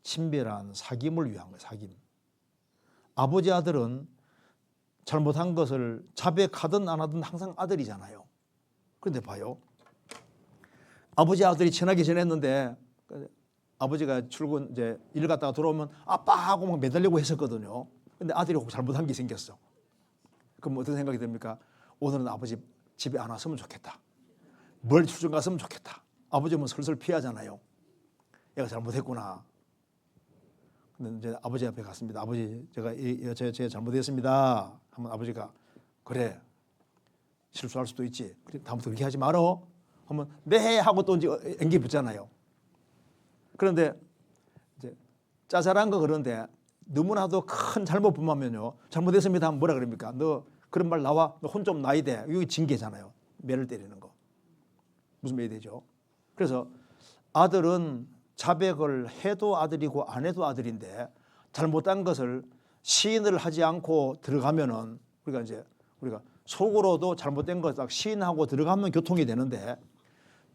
친밀한 사귐을 위한 거예요. 사귐. 아버지 아들은 잘못한 것을 자백하든 안 하든 항상 아들이잖아요. 그런데 봐요. 아버지 아들이 친하게 지냈는데 아버지가 출근 이제 일 갔다가 돌아오면 아빠하고 막 매달리고 했었거든요. 근데 아들이 혹 잘못한 게 생겼어. 그럼 어떤 생각이 듭니까? 오늘은 아버지 집에 안 왔으면 좋겠다. 멀리 출장 갔으면 좋겠다. 아버지는 슬슬 피하잖아요. 얘가 잘못했구나. 근데 이제 아버지 앞에 갔습니다. 아버지 제가 잘못했습니다. 하면 아버지가 그래 실수할 수도 있지. 그래 다음부터 그렇게 하지 말어. 하면 네 하고 또 이제 앵기 붙잖아요. 그런데 이제 짜잘한 거 그런데 너무나도 큰 잘못 범하면요. 잘못했습니다 하면 뭐라 그럽니까? 너 그런 말 나와. 너 혼 좀 나야 돼. 여기 징계잖아요. 매를 때리는 거. 무슨 말이 되죠? 그래서 아들은 자백을 해도 아들이고 안 해도 아들인데 잘못한 것을 시인을 하지 않고 들어가면은 우리가 속으로도 잘못된 걸 딱 시인하고 들어가면 교통이 되는데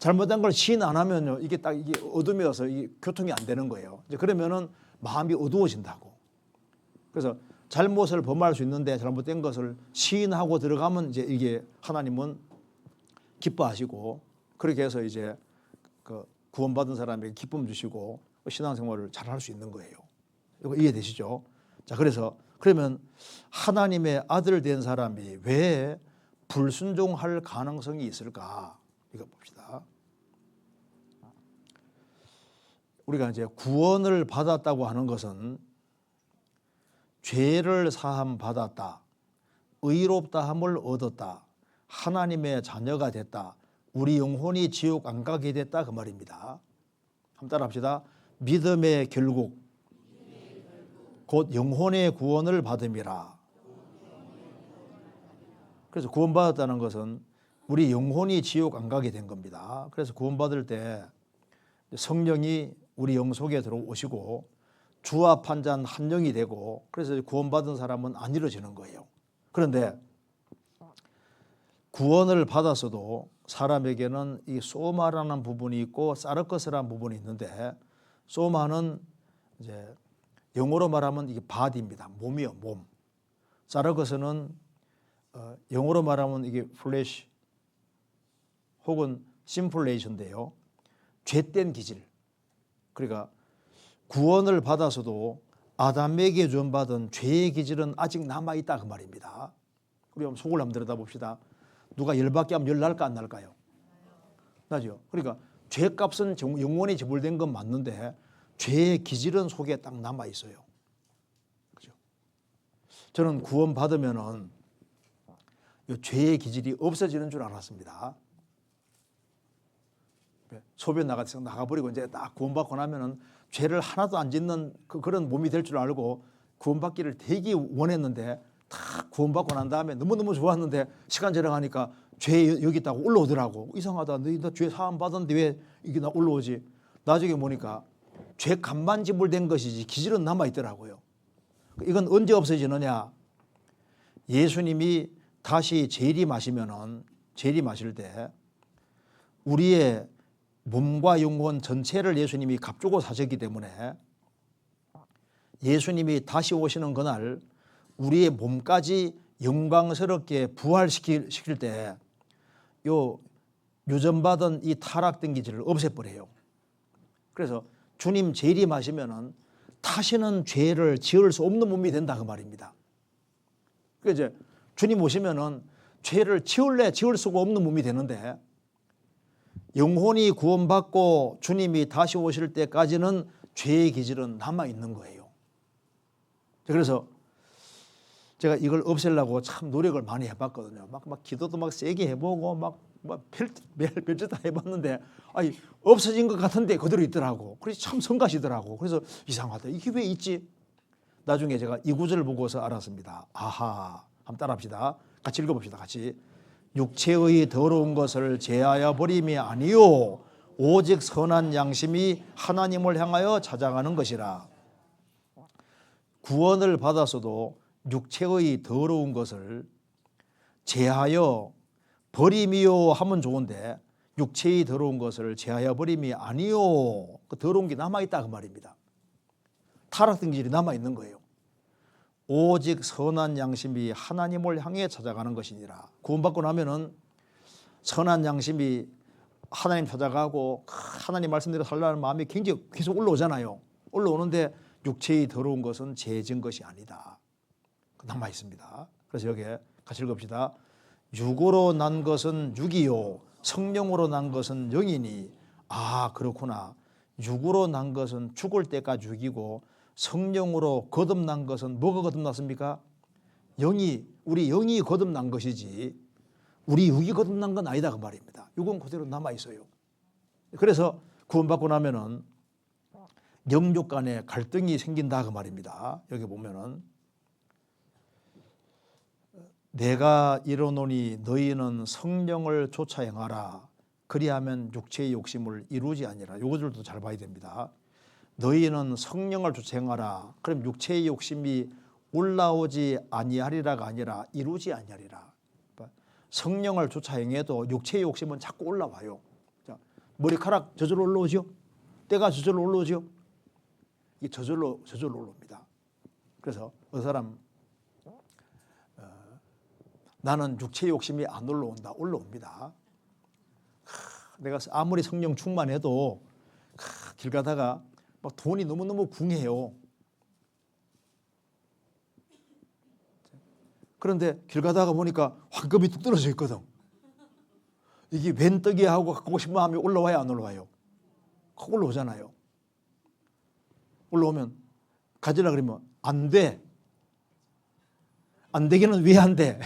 잘못된 걸 시인 안 하면요 이게 어둠이어서 이게 교통이 안 되는 거예요. 이제 그러면은 마음이 어두워진다고. 그래서 잘못을 범할 수 있는데 잘못된 것을 시인하고 들어가면 이제 이게 하나님은 기뻐하시고 그렇게 해서 이제 그 구원받은 사람에게 기쁨 주시고 신앙생활을 잘 할 수 있는 거예요. 이거 이해되시죠? 자, 그러면 하나님의 아들 된 사람이 왜 불순종할 가능성이 있을까? 이거 봅시다. 우리가 이제 구원을 받았다고 하는 것은 죄를 사함 받았다, 의롭다함을 얻었다, 하나님의 자녀가 됐다, 우리 영혼이 지옥 안 가게 됐다 그 말입니다. 한번 따라합시다. 믿음의 결국 곧 영혼의 구원을 받음이라. 그래서 구원받았다는 것은 우리 영혼이 지옥 안 가게 된 겁니다. 그래서 구원받을 때 성령이 우리 영 속에 들어오시고 주와 판자한 한 영이 되고, 그래서 구원받은 사람은 안 이루어지는 거예요. 그런데 구원을 받았어도 사람에게는 이 소마라는 부분이 있고 사르커스라는 부분이 있는데, 소마는 이제 영어로 말하면 이게 바디입니다. 몸이요, 몸. 사르커스는 영어로 말하면 이게 플래시 혹은 심플레이션인데요. 죄된 기질. 그러니까 구원을 받아서도 아담에게 주받은 죄의 기질은 아직 남아있다 그 말입니다. 우리 한번 속을 한번 들여다봅시다. 누가 열받게 하면 열 날까 안 날까요? 나죠. 그러니까 죄값은 영원히 지불된 건 맞는데 죄의 기질은 속에 딱 남아있어요. 그죠? 저는 구원 받으면은 이 죄의 기질이 없어지는 줄 알았습니다. 소변 나가버리고 이제 딱 구원받고 나면은 죄를 하나도 안 짓는 그런 몸이 될 줄 알고 구원받기를 되게 원했는데, 다 구원받고 난 다음에 너무너무 좋았는데 시간 지나가니까 죄 여기 있다고 올라오더라고. 이상하다. 너 죄 사함 받았는데 왜 이게 나 올라오지? 나중에 보니까 죄 값만 지불된 것이지 기질은 남아있더라고요. 이건 언제 없어지느냐? 예수님이 다시 재림하시면은, 재림하실 때 우리의 몸과 영혼 전체를 예수님이 값주고 사셨기 때문에 예수님이 다시 오시는 그날 우리의 몸까지 영광스럽게 부활시킬 때 요 유전받은 이 타락된 기질을 없애버려요. 그래서 주님 재림하시면은 다시는 죄를 지을 수 없는 몸이 된다 그 말입니다. 그래서 이제 주님 오시면은 죄를 지을 수가 없는 몸이 되는데, 영혼이 구원받고 주님이 다시 오실 때까지는 죄의 기질은 남아있는 거예요. 그래서 제가 이걸 없애려고 참 노력을 많이 해봤거든요. 막 기도도 막 세게 해보고 막 별짓 다 해봤는데, 아니 없어진 것 같은데 그대로 있더라고. 그래서 참 성가시더라고. 그래서 이상하다. 이게 왜 있지? 나중에 제가 이 구절을 보고서 알았습니다. 아하, 한번 따라합시다. 같이 읽어봅시다. 같이. 육체의 더러운 것을 제하여 버림이 아니요 오직 선한 양심이 하나님을 향하여 찾아가는 것이라. 구원을 받았어도 육체의 더러운 것을 제하여 버림이요 하면 좋은데, 육체의 더러운 것을 제하여 버림이 아니요, 그 더러운 게 남아있다 그 말입니다. 타락된 기질이 남아있는 거예요. 오직 선한 양심이 하나님을 향해 찾아가는 것이니라. 구원받고 나면은 선한 양심이 하나님 찾아가고 하나님 말씀대로 살라는 마음이 굉장히 계속 올라오잖아요. 올라오는데 육체의 더러운 것은 죄진 것이 아니다. 남아 있습니다. 그래서 여기에 같이 읽읍시다. 육으로 난 것은 육이요 성령으로 난 것은 영이니. 아, 그렇구나. 육으로 난 것은 죽을 때까지 육이고 성령으로 거듭난 것은 뭐가 거듭났습니까? 우리 영이 거듭난 것이지 우리 육이 거듭난 건 아니다 그 말입니다. 육은 그대로 남아 있어요. 그래서 구원받고 나면은 영육 간에 갈등이 생긴다 그 말입니다. 여기 보면은 내가 이르노니 너희는 성령을 쫓아 행하라. 그리하면 육체의 욕심을 이루지 아니라. 이것들도 잘 봐야 됩니다. 너희는 성령을 쫓아 행하라. 그럼 육체의 욕심이 올라오지 아니하리라가 아니라 이루지 아니하리라. 성령을 쫓아 행해도 육체의 욕심은 자꾸 올라와요. 자, 머리카락 저절로 올라오죠. 때가 저절로 올라오죠. 이게 저절로 올라옵니다. 그래서 어느 사람 나는 육체의 욕심이 안 올라온다. 올라옵니다. 내가 아무리 성령 충만해도 길 가다가 막 돈이 너무너무 궁해요. 그런데 길 가다가 보니까 황금이 뚝 떨어져 있거든. 이게 웬 떡이야 하고 갖고 싶은 마음이 올라와야 안 올라와요? 올라오잖아요. 올라오면 가지라 그러면 안 돼. 안 되기는 왜 안 돼?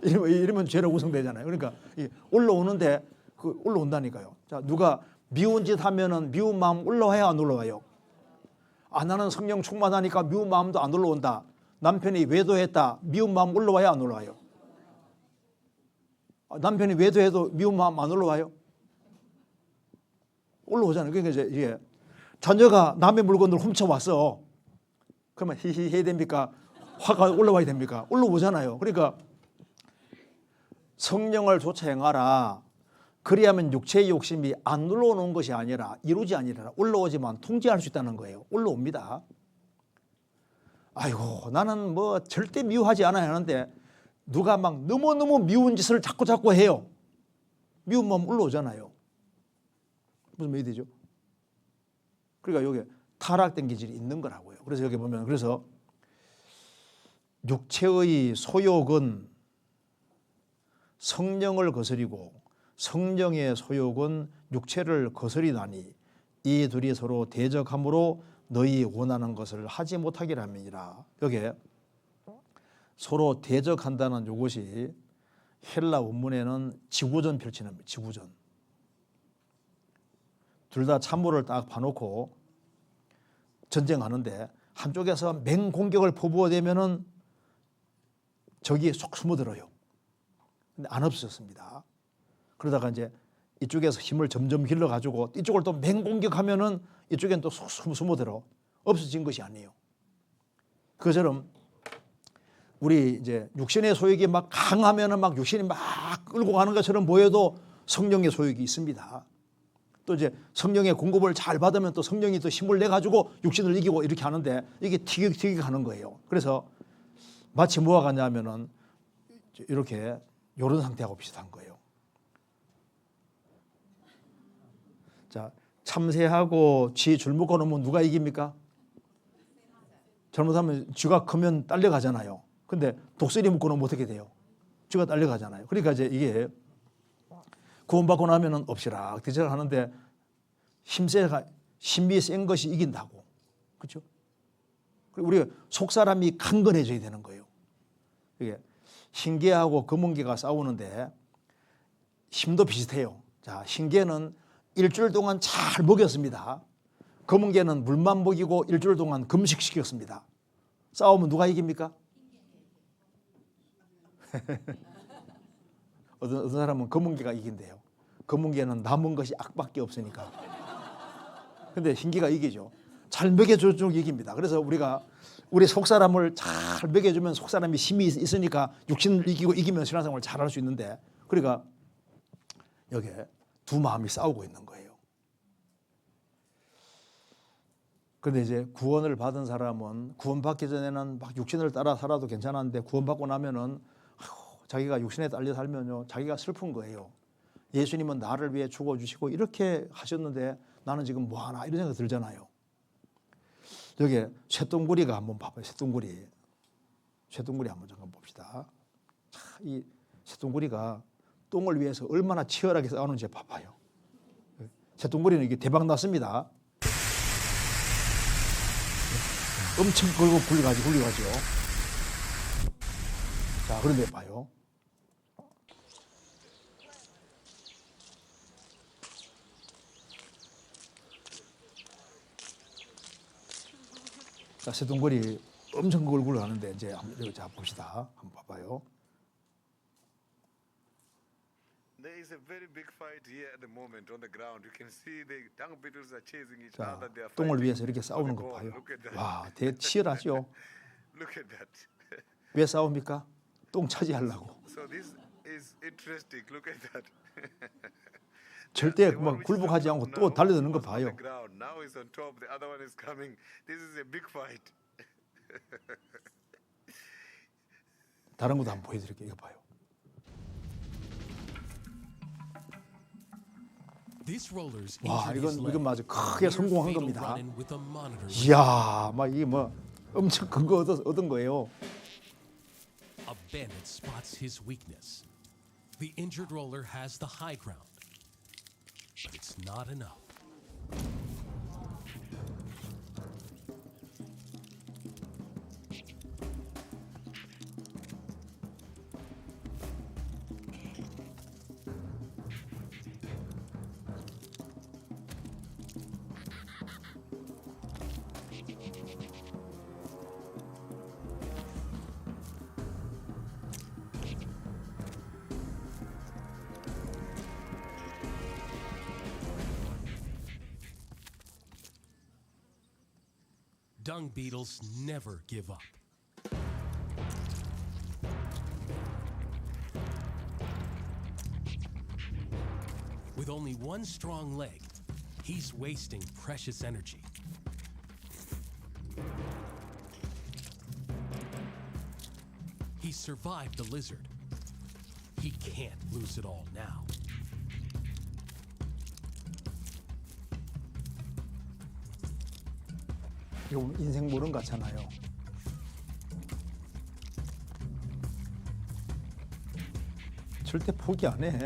이러면 죄로 구성되잖아요. 그러니까 올라오는데 올라온다니까요. 자, 누가 미운 짓 하면은 미운 마음 올라와야 안 올라와요? 나는 성령 충만하니까 미운 마음도 안 올라온다. 남편이 외도했다. 미운 마음 올라와야 안 올라와요? 남편이 외도해도 미운 마음 안 올라와요? 올라오잖아요. 그러니까 이제 자녀가 남의 물건을 훔쳐왔어. 그러면 히히 해야 됩니까? 화가 올라와야 됩니까? 올라오잖아요. 그러니까 성령을 좇아 행하라. 그리하면 육체의 욕심이 안 올라오는 것이 아니라 이루지 아니라 올라오지만 통제할 수 있다는 거예요. 올라옵니다. 아이고 나는 뭐 절대 미워하지 않아야 하는데 누가 막 너무너무 미운 짓을 자꾸 해요. 미운 마음 올라오잖아요. 무슨 말이 되죠? 그러니까 여기 타락된 기질이 있는 거라고요. 그래서 여기 보면 그래서 육체의 소욕은 성령을 거스리고 성령의 소욕은 육체를 거스리다니 이 둘이 서로 대적함으로 너희 원하는 것을 하지 못하게 함이니라. 여기에 서로 대적한다는 이것이 헬라 원문에는 지구전 펼치는 겁니다. 지구전. 둘 다 참모를 딱 봐놓고 전쟁하는데 한쪽에서 맹공격을 퍼부어대면은 적이 쏙 숨어들어요. 근데 안 없어졌습니다. 그러다가 이제 이쪽에서 힘을 점점 길러가지고 이쪽을 또 맹공격하면은 이쪽엔 또 쏙 숨어들어. 없어진 것이 아니에요. 그처럼 우리 이제 육신의 소욕이 막 강하면은 막 육신이 막 끌고 가는 것처럼 보여도 성령의 소욕이 있습니다. 또 이제 성령의 공급을 잘 받으면 또 성령이 또 힘을 내 가지고 육신을 이기고 이렇게 하는데 이게 티격태격 하는 거예요. 그래서 마치 뭐가 같냐면은 이렇게 이런 상태하고 비슷한 거예요. 자, 참새하고 쥐 줄 묶어 놓으면 누가 이깁니까? 잘못하면 쥐가 크면 딸려가잖아요. 근데 독수리 묶어 놓으면 어떻게 돼요? 쥐가 딸려가잖아요. 그러니까 이제 이게 구원받고 나면은 엎시락 뒤처락 하는데 힘이 센 것이 이긴다고. 그렇죠? 우리가 속사람이 강건해져야 되는 거예요. 이게 흰개하고 검은개가 싸우는데 힘도 비슷해요. 자, 흰개는 일주일 동안 잘 먹였습니다. 검은개는 물만 먹이고 일주일 동안 금식시켰습니다. 싸우면 누가 이깁니까? 어떤 사람은 검은개가 이긴대요. 검은개는 남은 것이 악밖에 없으니까. 근데 흰개가 이기죠. 잘 먹여줄 쪽 이깁니다. 그래서 우리 속사람을 잘 먹여주면 속사람이 힘이 있으니까 육신을 이기고 이기면 신앙생활을 잘할 수 있는데, 그러니까 여기에 두 마음이 싸우고 있는 거예요. 그런데 이제 구원을 받은 사람은 구원받기 전에는 막 육신을 따라 살아도 괜찮았는데 구원받고 나면은 자기가 육신에 딸려 살면요 자기가 슬픈 거예요. 예수님은 나를 위해 죽어주시고 이렇게 하셨는데 나는 지금 뭐하나 이런 생각이 들잖아요. 여기에 쇠똥구리가 한번 봐봐요. 쇠똥구리 한번 잠깐 봅시다. 이 쇠똥구리가 똥을 위해서 얼마나 치열하게 싸우는지 봐봐요. 쇠똥구리는 이게 대박 났습니다. 엄청 걸고 굴려가죠. 자, 그런데 봐요. 자, 쇠똥구리 엄청 걸고 하는데 이제 한번 자 봅시다. 한번 봐봐요. There is a very big fight here at the moment on the ground. You can see the dung beetles are chasing each 자, other. They are 똥을 fighting 위해서 이렇게 for 싸우는 the 거 ball. 봐요. Look at that. 와, 치열하죠. Look at that. 왜 싸웁니까? 똥 차지하려고. So this is interesting. Look at that. 절대 The one 막 which is 굴복하지 on 않고 top 또 now 달려드는 거 was on 봐요. the ground. Now is on top. The other one is coming. This is a big fight. 다른 것도 한번 보여드릴게요. 이거 봐요. 와, 이건 아주 크게 성공한 겁니다. 이야, 막 이게 뭐 엄청 큰 거 얻은 거예요. A bandit spots his weakness. The injured roller has the high ground, but it's not enough. Dung beetles never give up. With only one strong leg, he's wasting precious energy. He survived the lizard. He can't lose it all now. 이거 인생 모름 같잖아요. 절대 포기 안 해.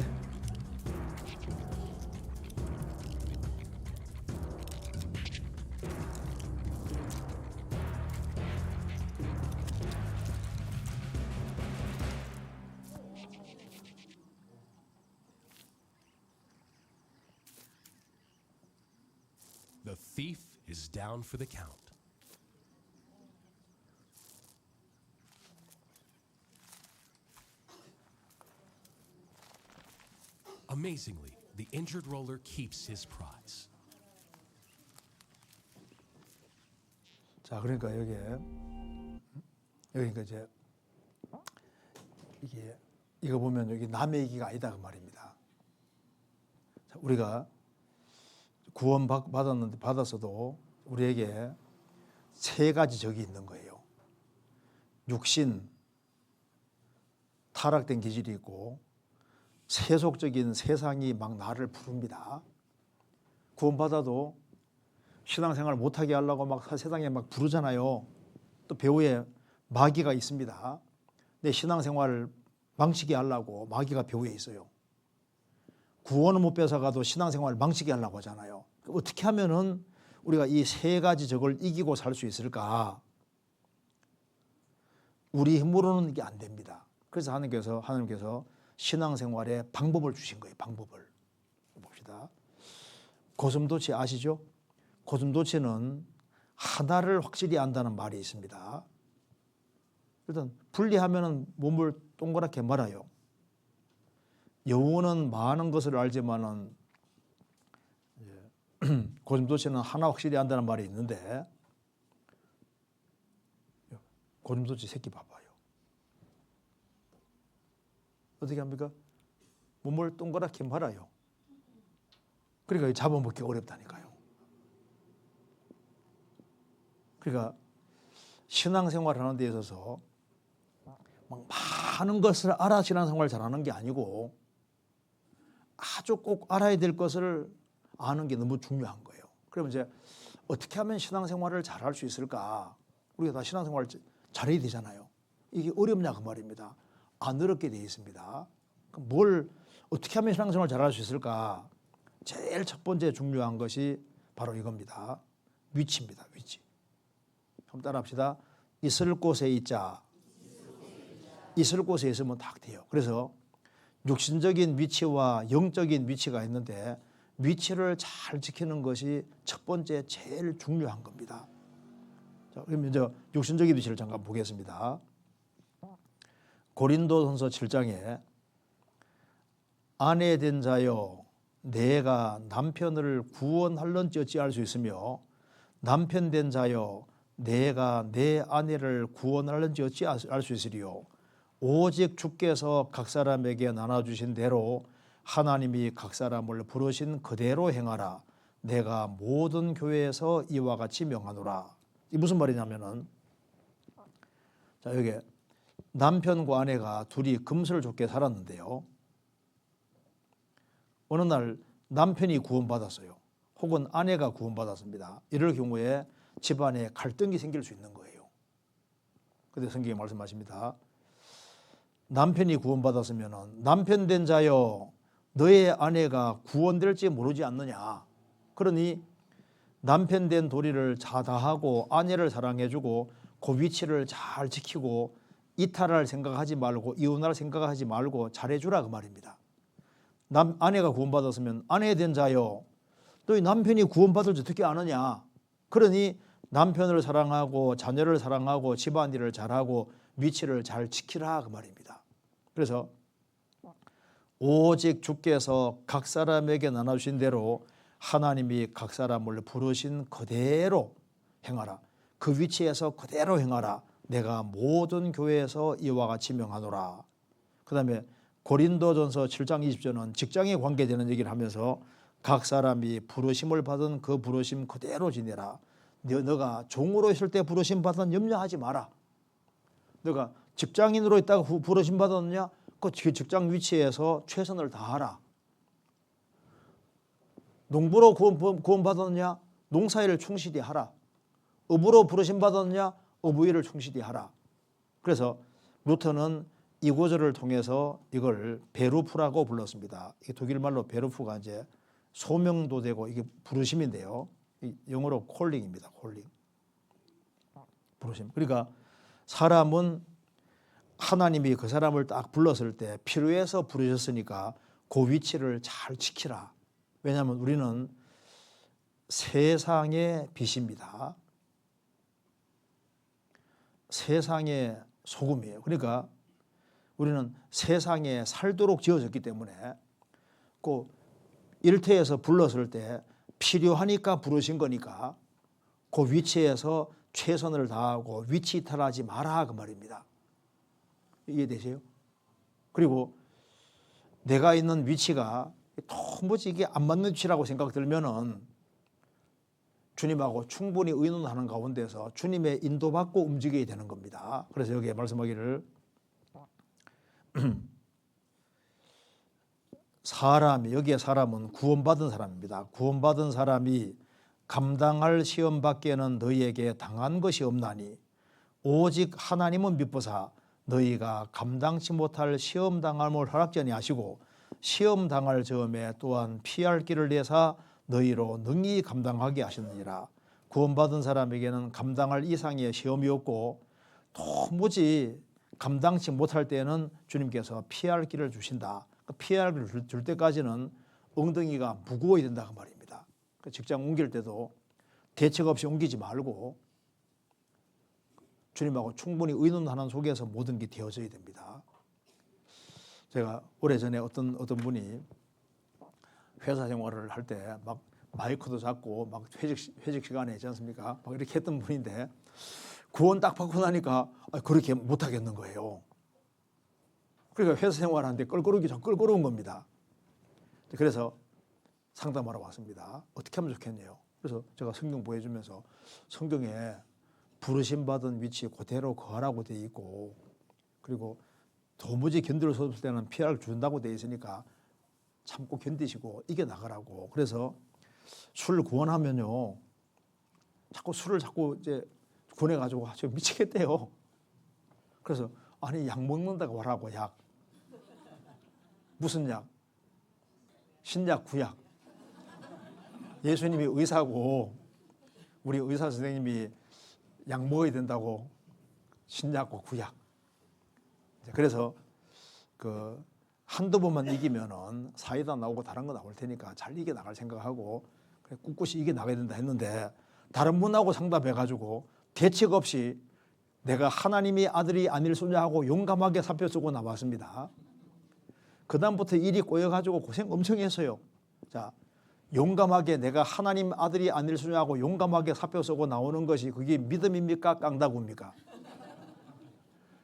The thief is down for the count. Amazingly, the injured roller keeps his prize. 자, 그러니까 여기가 이제 이거 보면 여기 남의 얘기가 아니다 그 말입니다. 자, 우리가 구원 받았어도 우리에게 세 가지 적이 있는 거예요. 육신, 타락된 기질이 있고 세속적인 세상이 막 나를 부릅니다. 구원받아도 신앙생활 못하게 하려고 막 세상에 막 부르잖아요. 또 배후에 마귀가 있습니다. 내 신앙생활을 망치게 하려고 마귀가 배후에 있어요. 구원을 못 뺏어가도 신앙생활을 망치게 하려고 하잖아요. 어떻게 하면은 우리가 이 세 가지 적을 이기고 살 수 있을까? 우리 힘으로는 이게 안 됩니다. 그래서 하나님께서 신앙생활에 방법을 주신 거예요. 방법을 봅시다. 고슴도치 아시죠? 고슴도치는 하나를 확실히 안다는 말이 있습니다. 일단 분리하면은 몸을 동그랗게 말아요. 여우는 많은 것을 알지만은 고슴도치는 하나 확실히 안다는 말이 있는데 고슴도치 새끼 봐봐요. 어떻게 합니까? 몸을 동그랗게 말아요. 그러니까 잡아먹기 어렵다니까요. 그러니까 신앙생활을 하는 데 있어서 막 많은 것을 알아 신앙생활을 잘하는 게 아니고 아주 꼭 알아야 될 것을 아는 게 너무 중요한 거예요. 그러면 이제 어떻게 하면 신앙생활을 잘할 수 있을까? 우리가 다 신앙생활을 잘해야 되잖아요. 이게 어렵냐 그 말입니다. 안 어렵게 되어 있습니다. 그럼 뭘 어떻게 하면 신앙생활을 잘할 수 있을까? 제일 첫 번째 중요한 것이 바로 이겁니다. 위치입니다. 위치. 한번 따라합시다. 있을 곳에 있자. 있을 곳에 있으면 딱 돼요. 그래서 육신적인 위치와 영적인 위치가 있는데 위치를 잘 지키는 것이 첫 번째 제일 중요한 겁니다. 자, 그러면 이제 육신적인 위치를 잠깐 보겠습니다. 고린도전서 7장에 아내 된 자여 내가 남편을 구원할런지 어찌할 수 있으며 남편 된 자여 내가 내 아내를 구원할는지 어찌 알 수 있으리요. 오직 주께서 각 사람에게 나눠주신 대로 하나님이 각 사람을 부르신 그대로 행하라. 내가 모든 교회에서 이와 같이 명하노라. 이 무슨 말이냐면은 자 여기 남편과 아내가 둘이 금슬 좋게 살았는데요. 어느 날 남편이 구원받았어요. 혹은 아내가 구원받았습니다. 이럴 경우에 집안에 갈등이 생길 수 있는 거예요. 그런데 성경이 말씀하십니다. 남편이 구원받았으면 남편 된 자여 너의 아내가 구원될지 모르지 않느냐. 그러니 남편 된 도리를 자다하고 아내를 사랑해주고 그 위치를 잘 지키고 이탈할 생각하지 말고 이혼할 생각하지 말고 잘해주라 그 말입니다. 아내가 구원받았으면 아내 된 자여 너희 남편이 구원받을지 어떻게 아느냐. 그러니 남편을 사랑하고 자녀를 사랑하고 집안일을 잘하고 위치를 잘 지키라 그 말입니다. 그래서 오직 주께서 각 사람에게 나눠주신 대로 하나님이 각 사람을 부르신 그대로 행하라. 그 위치에서 그대로 행하라. 내가 모든 교회에서 이와 같이 명하노라. 그 다음에 고린도전서 7장 20절은 직장에 관계되는 얘기를 하면서 각 사람이 부르심을 받은 그 부르심 그대로 지내라. 너가 종으로 있을 때 부르심 받은 염려하지 마라. 너가 직장인으로 있다가 부르심 받았느냐? 그 직장 위치에서 최선을 다하라. 농부로 구원 받았느냐? 농사일을 충실히 하라. 어부로 부르심 받았느냐? 어부일을 충실히 하라. 그래서 루터는 이 구절을 통해서 이걸 베루프라고 불렀습니다. 이게 독일 말로 베루프가 이제 소명도 되고 이게 부르심인데요. 영어로 콜링입니다. 콜링. 부르심. 그러니까 사람은 하나님이 그 사람을 딱 불렀을 때 필요해서 부르셨으니까 그 위치를 잘 지키라. 왜냐하면 우리는 세상의 빛입니다. 세상의 소금이에요. 그러니까 우리는 세상에 살도록 지어졌기 때문에 그 일터에서 불렀을 때 필요하니까 부르신 거니까 그 위치에서 최선을 다하고 위치 이탈하지 마라 그 말입니다. 이해되세요? 그리고 내가 있는 위치가 도무지 이게 안 맞는 위치라고 생각 들면은 주님하고 충분히 의논하는 가운데서 주님의 인도받고 움직여야 되는 겁니다. 그래서 여기에 말씀하기를 사람이, 여기에 사람은 구원받은 사람입니다. 구원받은 사람이 감당할 시험 밖에는 너희에게 당한 것이 없나니 오직 하나님은 미쁘사 너희가 감당치 못할 시험 당함을 허락전이 하시고 시험 당할 즈음에 또한 피할 길을 내사 너희로 능히 감당하게 하셨느니라. 구원받은 사람에게는 감당할 이상의 시험이 없고 도무지 감당치 못할 때는 주님께서 피할 길을 주신다. 피할 길을 줄 때까지는 엉덩이가 무거워야 된다 그 말입니다. 직장 옮길 때도 대책 없이 옮기지 말고 주님하고 충분히 의논하는 속에서 모든 게 되어져야 됩니다. 제가 오래전에 어떤 분이 회사 생활을 할 때 막 마이크도 잡고 막 회식 시간에 있지 않습니까? 막 이렇게 했던 분인데 구원 딱 받고 나니까 그렇게 못 하겠는 거예요. 그러니까 회사 생활하는데 껄끄러운 겁니다. 그래서 상담하러 왔습니다. 어떻게 하면 좋겠네요. 그래서 제가 성경 보여주면서 성경에 부르심 받은 위치 그대로 거하라고 돼 있고 그리고 도무지 견딜 수 없을 때는 피할 준다고 돼 있으니까 참고 견디시고 이겨나가라고. 그래서 술 구원하면요 자꾸 술을 이제 권해가지고 저 미치겠대요. 그래서 아니 약 먹는다고 하라고. 약 무슨 약? 신약 구약. 예수님이 의사고 우리 의사 선생님이 약 먹어야 된다고 신약과 구약. 그래서 그 한두 번만 이기면은 사이다 나오고 다른 거 나올 테니까 잘 이겨 나갈 생각하고 꿋꿋이 이겨 나가야 된다 했는데 다른 분하고 상담해가지고 대책 없이 내가 하나님이 아들이 아닐 수냐 하고 용감하게 사표 쓰고 나왔습니다. 그 다음부터 일이 꼬여가지고 고생 엄청 했어요. 자, 용감하게 내가 하나님 아들이 아닐 수냐 하고 용감하게 사표 쓰고 나오는 것이 그게 믿음입니까? 깡다구입니까?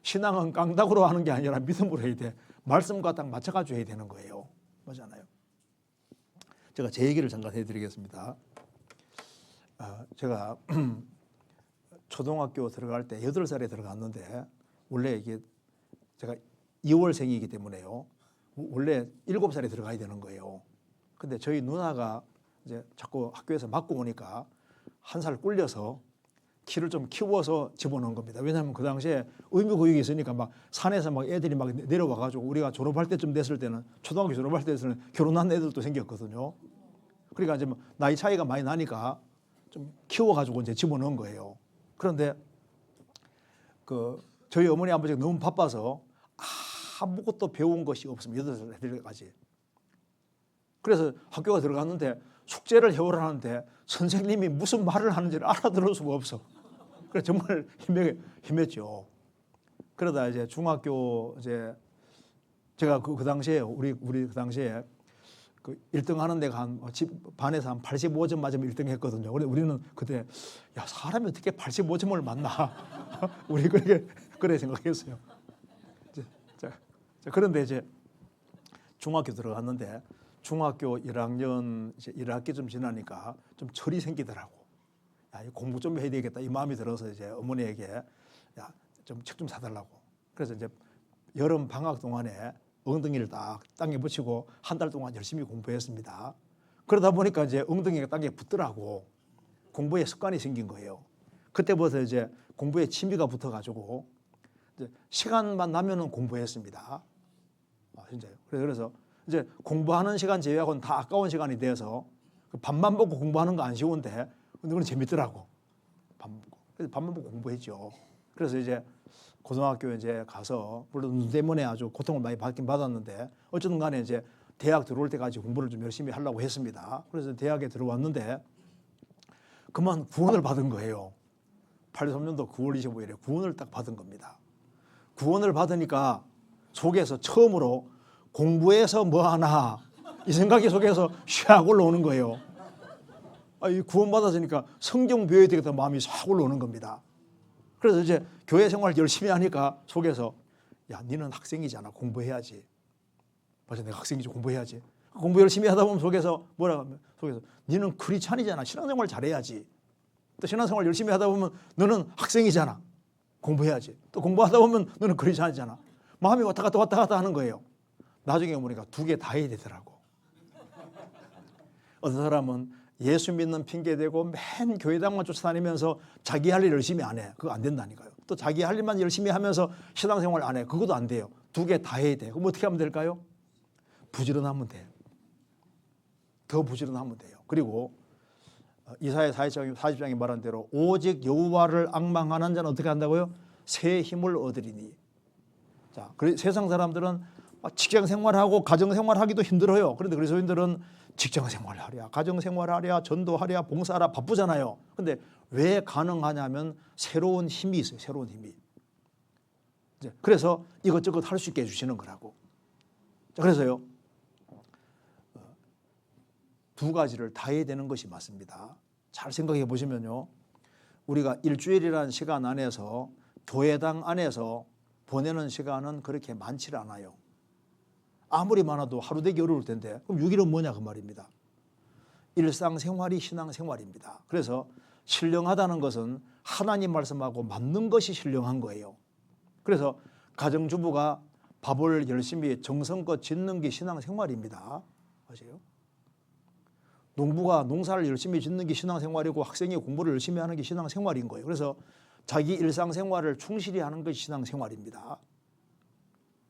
신앙은 깡다구로 하는 게 아니라 믿음으로 해야 돼. 말씀과 딱 맞춰가지고 해야 되는 거예요. 맞잖아요. 제가 제 얘기를 잠깐 해드리겠습니다. 제가 초등학교 들어갈 때 8살에 들어갔는데 원래 이게 제가 2월생이기 때문에요. 원래 7살에 들어가야 되는 거예요. 근데 저희 누나가 이제 자꾸 학교에서 맞고 오니까 한 살 꿀려서 키를 좀 키워서 집어넣은 겁니다. 왜냐하면 그 당시에 의무교육이 있으니까 막 산에서 막 애들이 막 내려와가지고 우리가 졸업할 때쯤 됐을 때는 초등학교 졸업할 때는 결혼한 애들도 생겼거든요. 그러니까 이제 나이 차이가 많이 나니까 좀 키워가지고 이제 집어넣은 거예요. 그런데 그 저희 어머니 아버지가 너무 바빠서 아무것도 배운 것이 없습니다. 8살 애들까지. 그래서 학교가 들어갔는데 숙제를 해오라는데 선생님이 무슨 말을 하는지를 알아들을 수가 없어. 그래서 정말 힘했죠. 그러다 이제 중학교 이제 제가 그 당시에 우리 그 당시에 그 1등 하는 데가 반에서 한 85점 맞으면 1등 했거든요. 그런데 우리는 그때 야 사람이 어떻게 85점을 맞나 우리 그래 생각했어요. 그런데 이제 중학교 들어갔는데 중학교 1학년 이제 1학기쯤 지나니까 좀 철이 생기더라고. 야, 공부 좀 해야 되겠다 이 마음이 들어서 이제 어머니에게 야, 좀 책 좀 사달라고. 그래서 이제 여름 방학 동안에 엉덩이를 딱 땅에 붙이고 한 달 동안 열심히 공부했습니다. 그러다 보니까 이제 엉덩이가 땅에 붙더라고. 공부에 습관이 생긴 거예요. 그때부터 이제 공부에 취미가 붙어가지고 이제 시간만 나면은 공부했습니다. 진짜요. 그래서 이제 공부하는 시간 제외하고는 다 아까운 시간이 돼서 밥만 먹고 공부하는 거 안 쉬운데 근데 그건 재밌더라고. 그래서 밥만 먹고 공부했죠. 그래서 이제 고등학교에 이제 가서 물론 눈 때문에 아주 고통을 많이 받긴 받았는데 어쨌든 간에 이제 대학 들어올 때까지 공부를 좀 열심히 하려고 했습니다. 그래서 대학에 들어왔는데 그만 구원을 받은 거예요. 83년도 9월 25일에 구원을 딱 받은 겁니다. 구원을 받으니까 속에서 처음으로 공부해서 뭐 하나 이 생각이 속에서 샥 올라오는 거예요. 이 구원받았으니까 성경 배워야 되겠다 마음이 싹 올라오는 겁니다. 그래서 이제 교회 생활 열심히 하니까 속에서 야 니는 학생이잖아 공부해야지. 맞아 내가 학생이지 공부해야지. 공부 열심히 하다 보면 속에서 뭐라 하면 속에서 니는 크리스찬이잖아 신앙생활 잘해야지. 또 신앙생활 열심히 하다 보면 너는 학생이잖아 공부해야지. 또 공부하다 보면 너는 크리스찬이잖아. 마음이 왔다 갔다 하는 거예요. 나중에 보니까 두 개 다 해야 되더라고. 어떤 사람은 예수 믿는 핑계 대고 맨 교회당만 쫓아다니면서 자기 할 일 열심히 안 해. 그거 안 된다니까요. 또 자기 할 일만 열심히 하면서 신앙생활 안 해. 그것도 안 돼요. 두 개 다 해야 돼. 그럼 어떻게 하면 될까요? 부지런하면 돼요. 더 부지런하면 돼요. 그리고 이사야 40장에 말한 대로 오직 여호와를 앙망하는 자는 어떻게 한다고요? 새 힘을 얻으리니. 자, 세상 사람들은 직장 생활하고 가정 생활하기도 힘들어요. 그런데 그리스도인들은 직장 생활하랴, 가정 생활하랴, 전도하랴, 봉사하랴 바쁘잖아요. 그런데 왜 가능하냐면 새로운 힘이 있어요. 새로운 힘이. 그래서 이것저것 할 수 있게 해주시는 거라고. 자, 그래서요. 두 가지를 다 해야 되는 것이 맞습니다. 잘 생각해 보시면요. 우리가 일주일이라는 시간 안에서 교회당 안에서 보내는 시간은 그렇게 많지 않아요. 아무리 많아도 하루 되기 어려울 텐데 그럼 6일은 뭐냐 그 말입니다. 일상생활이 신앙생활입니다. 그래서 신령하다는 것은 하나님 말씀하고 맞는 것이 신령한 거예요. 그래서 가정주부가 밥을 열심히 정성껏 짓는 게 신앙생활입니다. 아세요? 농부가 농사를 열심히 짓는 게 신앙생활이고 학생이 공부를 열심히 하는 게 신앙생활인 거예요. 그래서 자기 일상생활을 충실히 하는 것이 신앙생활입니다.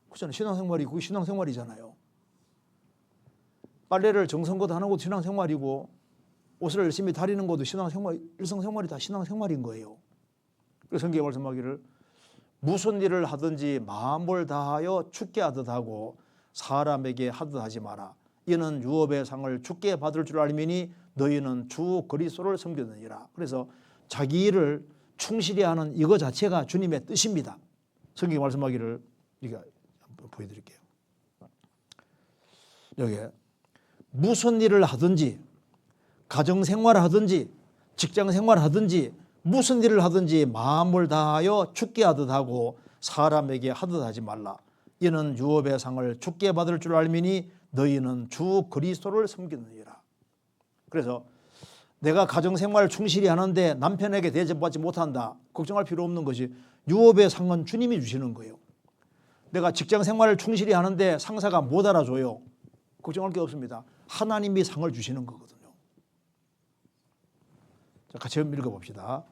그렇잖아요. 신앙생활이 그게 신앙생활이잖아요. 빨래를 정성껏 하는 것도 신앙생활이고 옷을 열심히 다리는 것도 신앙생활, 일상생활이 다 신앙생활인 거예요. 그래서 성경에 말씀하기를 무슨 일을 하든지 마음을 다하여 주께 하듯 하고 사람에게 하듯 하지 마라. 이는 유업의 상을 주께 받을 줄 알미니 너희는 주 그리스도를 섬기느니라. 그래서 자기 일을 충실히 하는 이거 자체가 주님의 뜻입니다. 성경에 말씀하기를 이게 한번 보여드릴게요. 여기에 무슨 일을 하든지 가정생활을 하든지 직장생활을 하든지 무슨 일을 하든지 마음을 다하여 주께 하듯 하고 사람에게 하듯 하지 말라. 이는 유업의 상을 주께 받을 줄 알미니 너희는 주 그리스도를 섬기느니라. 그래서 내가 가정생활을 충실히 하는데 남편에게 대접받지 못한다. 걱정할 필요 없는 것이 유업의 상은 주님이 주시는 거예요. 내가 직장생활을 충실히 하는데 상사가 못 알아줘요. 걱정할 게 없습니다. 하나님이 상을 주시는 거거든요. 자, 같이 읽어봅시다.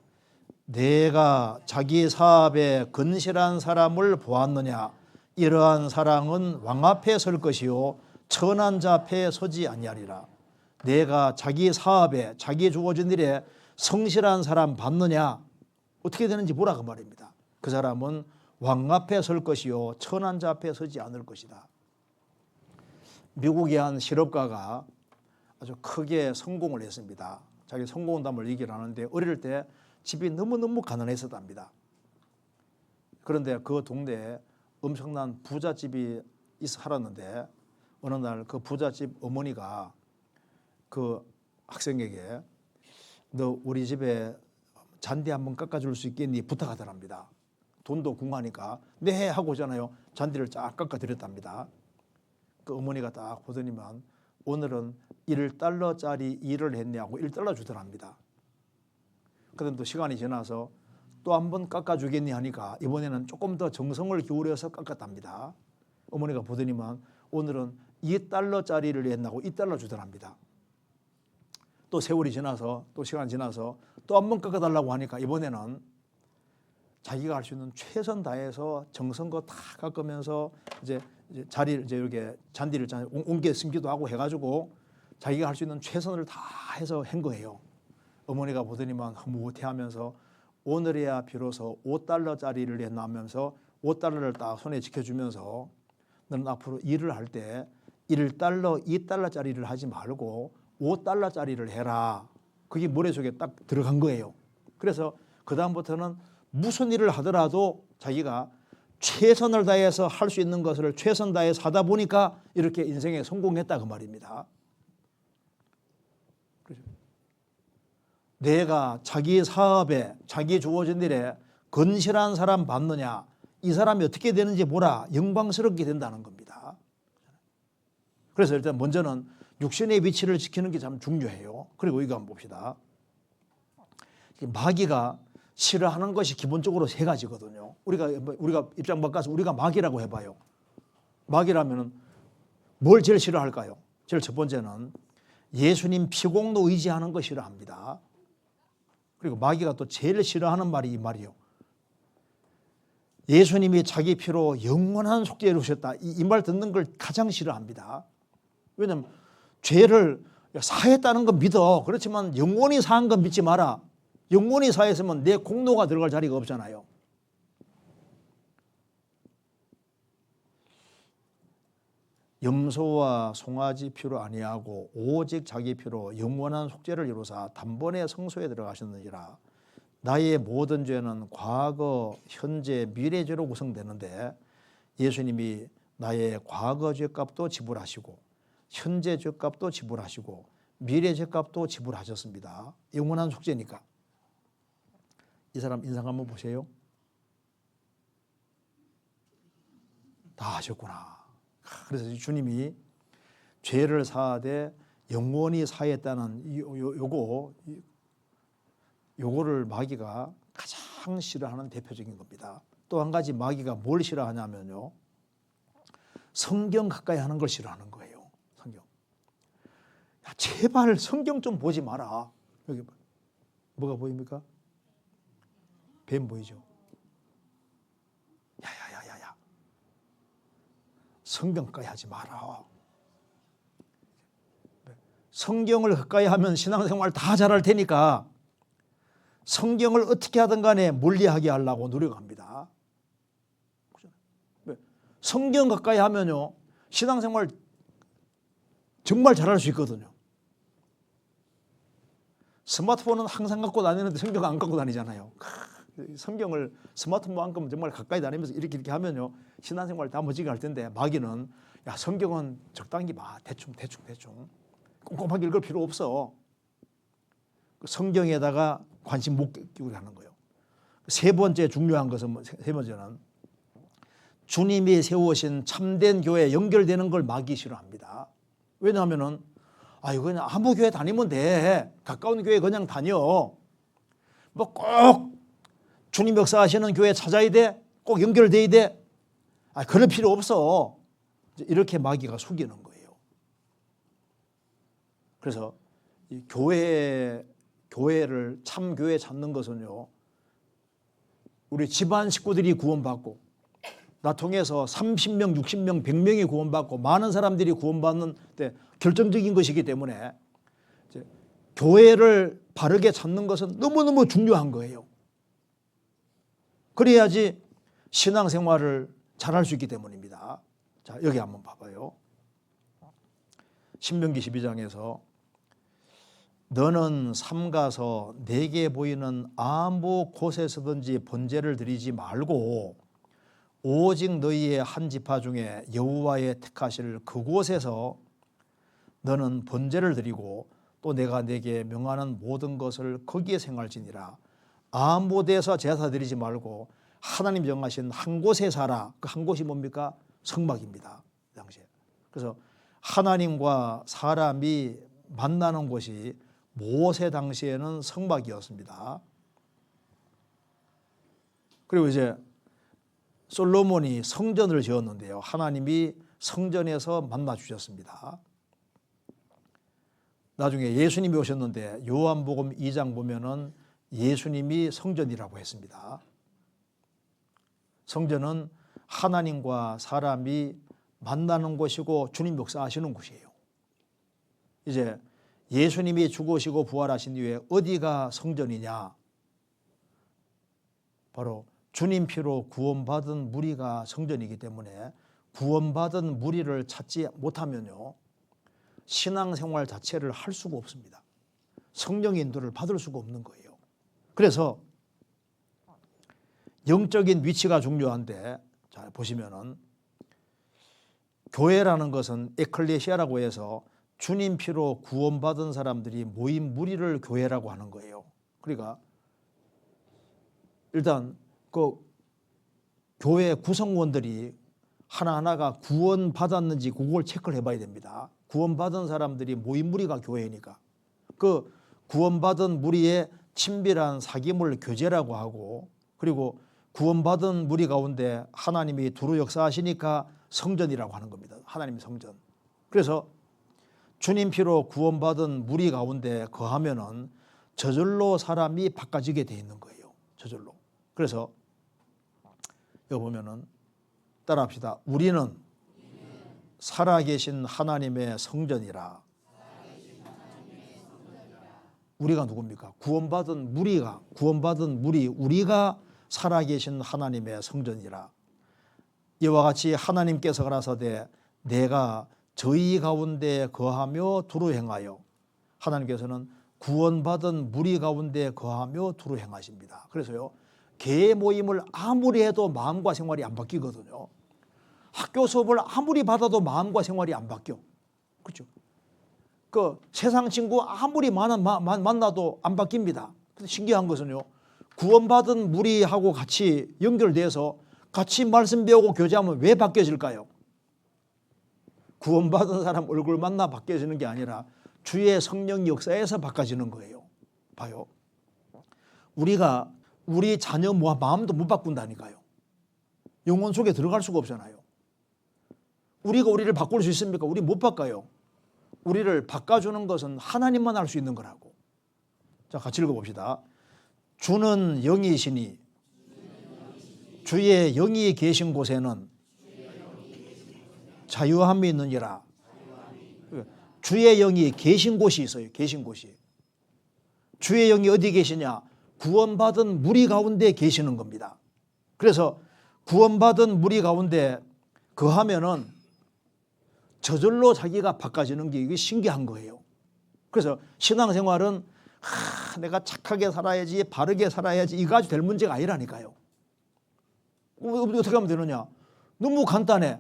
내가 자기 사업에 근실한 사람을 보았느냐. 이러한 사랑은 왕 앞에 설 것이요 천한 자 앞에 서지 아니하리라. 내가 자기 사업에 자기 주어진 일에 성실한 사람 봤느냐. 어떻게 되는지 보라 그 말입니다. 그 사람은 왕 앞에 설 것이요 천한 자 앞에 서지 않을 것이다. 미국의 한 실업가가 아주 크게 성공을 했습니다. 자기 성공담을 얘기를 하는데 어릴 때 집이 너무너무 가난했었답니다. 그런데 그 동네에 엄청난 부잣집이 살았는데 어느 날 그 부잣집 어머니가 그 학생에게 너 우리 집에 잔디 한번 깎아줄 수 있겠니 부탁하더랍니다. 돈도 궁하니까 네 하고 오잖아요. 잔디를 쫙 깎아드렸답니다. 그 어머니가 딱 보더니만 오늘은 1달러짜리 일을 했냐고 1달러 주더랍니다. 그다음 또 시간이 지나서 또 한 번 깎아주겠니 하니까 이번에는 조금 더 정성을 기울여서 깎았답니다. 어머니가 보더니만 오늘은 2달러짜리를 했나고 2달러 주더랍니다. 또 세월이 지나서 또 시간이 지나서 또 한 번 깎아달라고 하니까 이번에는 자기가 할 수 있는 최선 다해서 정성껏 다 깎으면서 이제 자리를 이제 이렇게 잔디를 옮겨 심기도 하고 해가지고 자기가 할 수 있는 최선을 다 해서 한 거예요. 어머니가 보더니만 흐뭇해하면서 오늘이야 비로소 5달러짜리를 했나 하면서 5달러를 딱 손에 지켜주면서 너는 앞으로 일을 할 때 1달러, 2달러짜리를 하지 말고 5달러짜리를 해라. 그게 머릿속에 딱 들어간 거예요. 그래서 그 다음부터는 무슨 일을 하더라도 자기가 최선을 다해서 할 수 있는 것을 최선 다해서 하다 보니까 이렇게 인생에 성공했다 그 말입니다. 내가 자기 사업에 자기 주어진 일에 건실한 사람 받느냐 이 사람이 어떻게 되는지 보라 영광스럽게 된다는 겁니다. 그래서 일단 먼저는 육신의 위치를 지키는 게 참 중요해요. 그리고 이거 한번 봅시다. 마귀가 싫어하는 것이 기본적으로 세 가지거든요. 우리가 입장 바꿔서 우리가 마귀라고 해봐요. 마귀라면은 뭘 제일 싫어할까요? 제일 첫 번째는 예수님 피공로 의지하는 거 싫어합니다. 그리고 마귀가 또 제일 싫어하는 말이 이 말이에요. 예수님이 자기 피로 영원한 속죄를 이루셨다. 이 말 듣는 걸 가장 싫어합니다. 왜냐하면 죄를 사했다는 건 믿어. 그렇지만 영원히 사한 건 믿지 마라. 영원히 사했으면 내 공로가 들어갈 자리가 없잖아요. 염소와 송아지 피로 아니하고 오직 자기 피로 영원한 속죄를 이루사 단번에 성소에 들어가셨느니라. 나의 모든 죄는 과거, 현재, 미래 죄로 구성되는데 예수님이 나의 과거 죄값도 지불하시고 현재 죄값도 지불하시고 미래 죄값도 지불하셨습니다. 영원한 속죄니까. 이 사람 인상 한번 보세요. 다 하셨구나. 그래서 주님이 죄를 사하되 영원히 사했다는 요거를 마귀가 가장 싫어하는 대표적인 겁니다. 또 한 가지 마귀가 뭘 싫어하냐면요. 성경 가까이 하는 걸 싫어하는 거예요. 성경. 야, 제발 성경 좀 보지 마라. 여기 뭐가 보입니까? 뱀 보이죠? 야야야야야. 성경 가까이 하지 마라. 성경을 가까이 하면 신앙생활 다 잘할 테니까 성경을 어떻게 하든 간에 멀리하게 하려고 노력합니다. 성경 가까이 하면요 신앙생활 정말 잘할 수 있거든요. 스마트폰은 항상 갖고 다니는데 성경 안 갖고 다니잖아요. 성경을 스마트폰만큼 정말 가까이 다니면서 이렇게 하면요 신앙생활 다 멋지게 할 텐데 마귀는 야 성경은 적당히 봐 대충 꼼꼼하게 읽을 필요 없어. 성경에다가 관심 못 끼우게 하는 거예요. 세 번째 중요한 것은 세 번째는 주님이 세우신 참된 교회에 연결되는 걸 마귀 싫어합니다. 왜냐하면은 그냥 아무 교회 다니면 돼. 가까운 교회 그냥 다녀. 뭐 꼭 주님 역사하시는 교회 찾아야 돼. 꼭 연결돼야 돼. 그럴 필요 없어. 이렇게 마귀가 속이는 거예요. 그래서 이 교회를 참 교회 찾는 것은요. 우리 집안 식구들이 구원받고 나 통해서 30명, 60명, 100명이 구원받고 많은 사람들이 구원받는 데 결정적인 것이기 때문에 이제 교회를 바르게 찾는 것은 너무너무 중요한 거예요. 그래야지 신앙생활을 잘할 수 있기 때문입니다. 자, 여기 한번 봐봐요. 신명기 12장에서 너는 삼가서 내게 보이는 아무 곳에서든지 번제를 드리지 말고 오직 너희의 한 지파 중에 여호와의 택하실 그곳에서 너는 번제를 드리고 또 내가 내게 명하는 모든 것을 거기에 행할지니라. 아무 데서 제사 드리지 말고 하나님 정하신 한 곳에 살아. 그 한 곳이 뭡니까? 성막입니다. 그 당시에. 그래서 하나님과 사람이 만나는 곳이 모세 당시에는 성막이었습니다. 그리고 이제 솔로몬이 성전을 지었는데요. 하나님이 성전에서 만나 주셨습니다. 나중에 예수님이 오셨는데 요한복음 2장 보면은 예수님이 성전이라고 했습니다. 성전은 하나님과 사람이 만나는 곳이고 주님 역사하시는 곳이에요. 이제 예수님이 죽으시고 부활하신 이후에 어디가 성전이냐? 바로 주님 피로 구원받은 무리가 성전이기 때문에 구원받은 무리를 찾지 못하면요, 신앙생활 자체를 할 수가 없습니다. 성령의 인도를 받을 수가 없는 거예요. 그래서 영적인 위치가 중요한데, 자 보시면은 교회라는 것은 에클레시아라고 해서 주님 피로 구원받은 사람들이 모인 무리를 교회라고 하는 거예요. 그러니까 일단 그 교회 구성원들이 하나하나가 구원받았는지 그걸 체크를 해봐야 됩니다. 구원받은 사람들이 모인 무리가 교회니까 그 구원받은 무리의 친밀한 사귐을 교제라고 하고, 그리고 구원받은 무리 가운데 하나님이 두루 역사하시니까 성전이라고 하는 겁니다. 하나님 성전. 그래서 주님 피로 구원받은 무리 가운데 거하면은 저절로 사람이 바꿔지게 돼 있는 거예요. 저절로. 그래서 여기 보면은 따라합시다. 우리는 살아계신 하나님의 성전이라. 우리가 누굽니까? 구원받은 무리, 우리가 살아계신 하나님의 성전이라. 이와 같이 하나님께서 가라사대 내가 저희 가운데 거하며 두루 행하여. 하나님께서는 구원받은 무리 가운데 거하며 두루 행하십니다. 그래서요, 개의 모임을 아무리 해도 마음과 생활이 안 바뀌거든요. 학교 수업을 아무리 받아도 마음과 생활이 안 바뀌어. 그렇죠? 그 세상 친구 아무리 만나도 안 바뀝니다. 근데 신기한 것은요, 구원받은 무리하고 같이 연결돼서 같이 말씀 배우고 교제하면 왜 바뀌어질까요? 구원받은 사람 얼굴 만나 바뀌어지는 게 아니라 주의 성령 역사에서 바꿔지는 거예요. 봐요. 우리가 우리 자녀 마음도 못 바꾼다니까요. 영혼 속에 들어갈 수가 없잖아요. 우리가 우리를 바꿀 수 있습니까? 우리 못 바꿔요. 우리를 바꿔주는 것은 하나님만 할 수 있는 거라고. 자, 같이 읽어봅시다. 주는 영이시니 주의 영이 계신 곳에는 자유함이 있느니라. 주의 영이 계신 곳이 있어요. 계신 곳이. 주의 영이 어디 계시냐? 구원받은 무리 가운데 계시는 겁니다. 그래서 구원받은 무리 가운데 거하면은 저절로 자기가 바꿔지는 게 이게 신기한 거예요. 그래서 신앙생활은 내가 착하게 살아야지, 바르게 살아야지, 이거 가지고 될 문제가 아니라니까요. 어떻게 하면 되느냐? 너무 간단해.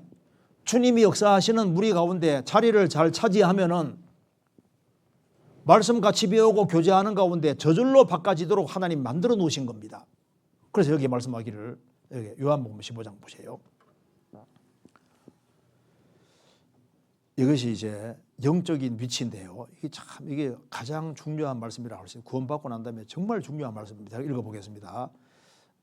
주님이 역사하시는 무리 가운데 자리를 잘 차지하면은 말씀 같이 배우고 교제하는 가운데 저절로 바꿔지도록 하나님 만들어 놓으신 겁니다. 그래서 여기 말씀하기를, 여기 요한복음 15장 보세요. 이것이 이제 영적인 위치인데요. 이게 가장 중요한 말씀이라고 할 수 있어요. 구원받고 난 다음에 정말 중요한 말씀입니다. 읽어보겠습니다.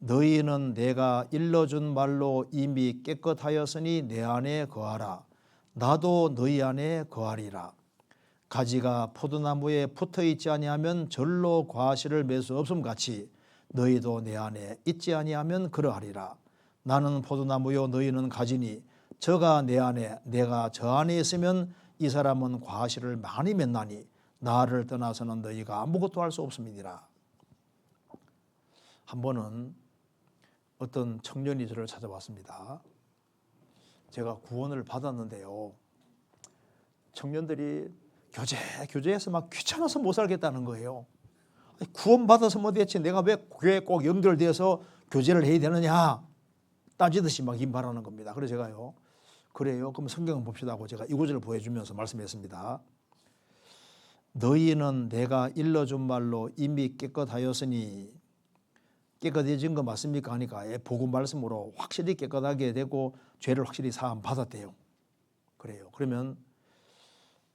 너희는 내가 일러준 말로 이미 깨끗하였으니 내 안에 거하라. 나도 너희 안에 거하리라. 가지가 포도나무에 붙어 있지 아니하면 절로 과실을 맺을 수 없음 같이 너희도 내 안에 있지 아니하면 그러하리라. 나는 포도나무요 너희는 가지니 저가 내 안에 내가 저 안에 있으면 이 사람은 과실을 많이 맺나니 나를 떠나서는 너희가 아무것도 할 수 없음이니라. 한 번은 어떤 청년이 저를 찾아왔습니다. 제가 구원을 받았는데요, 청년들이 교제해서 막 귀찮아서 못 살겠다는 거예요. 구원 받아서 뭐 됐지, 내가 왜 교회에 꼭 연결돼서 교제를 해야 되느냐. 따지듯이 막 임발하는 겁니다. 그래서 제가요, 그래요? 그럼 성경을 봅시다 하고 제가 이 구절을 보여주면서 말씀했습니다. 너희는 내가 일러준 말로 이미 깨끗하였으니, 깨끗해진 거 맞습니까? 하니까 복음 말씀으로 확실히 깨끗하게 되고 죄를 확실히 사함 받았대요. 그래요. 그러면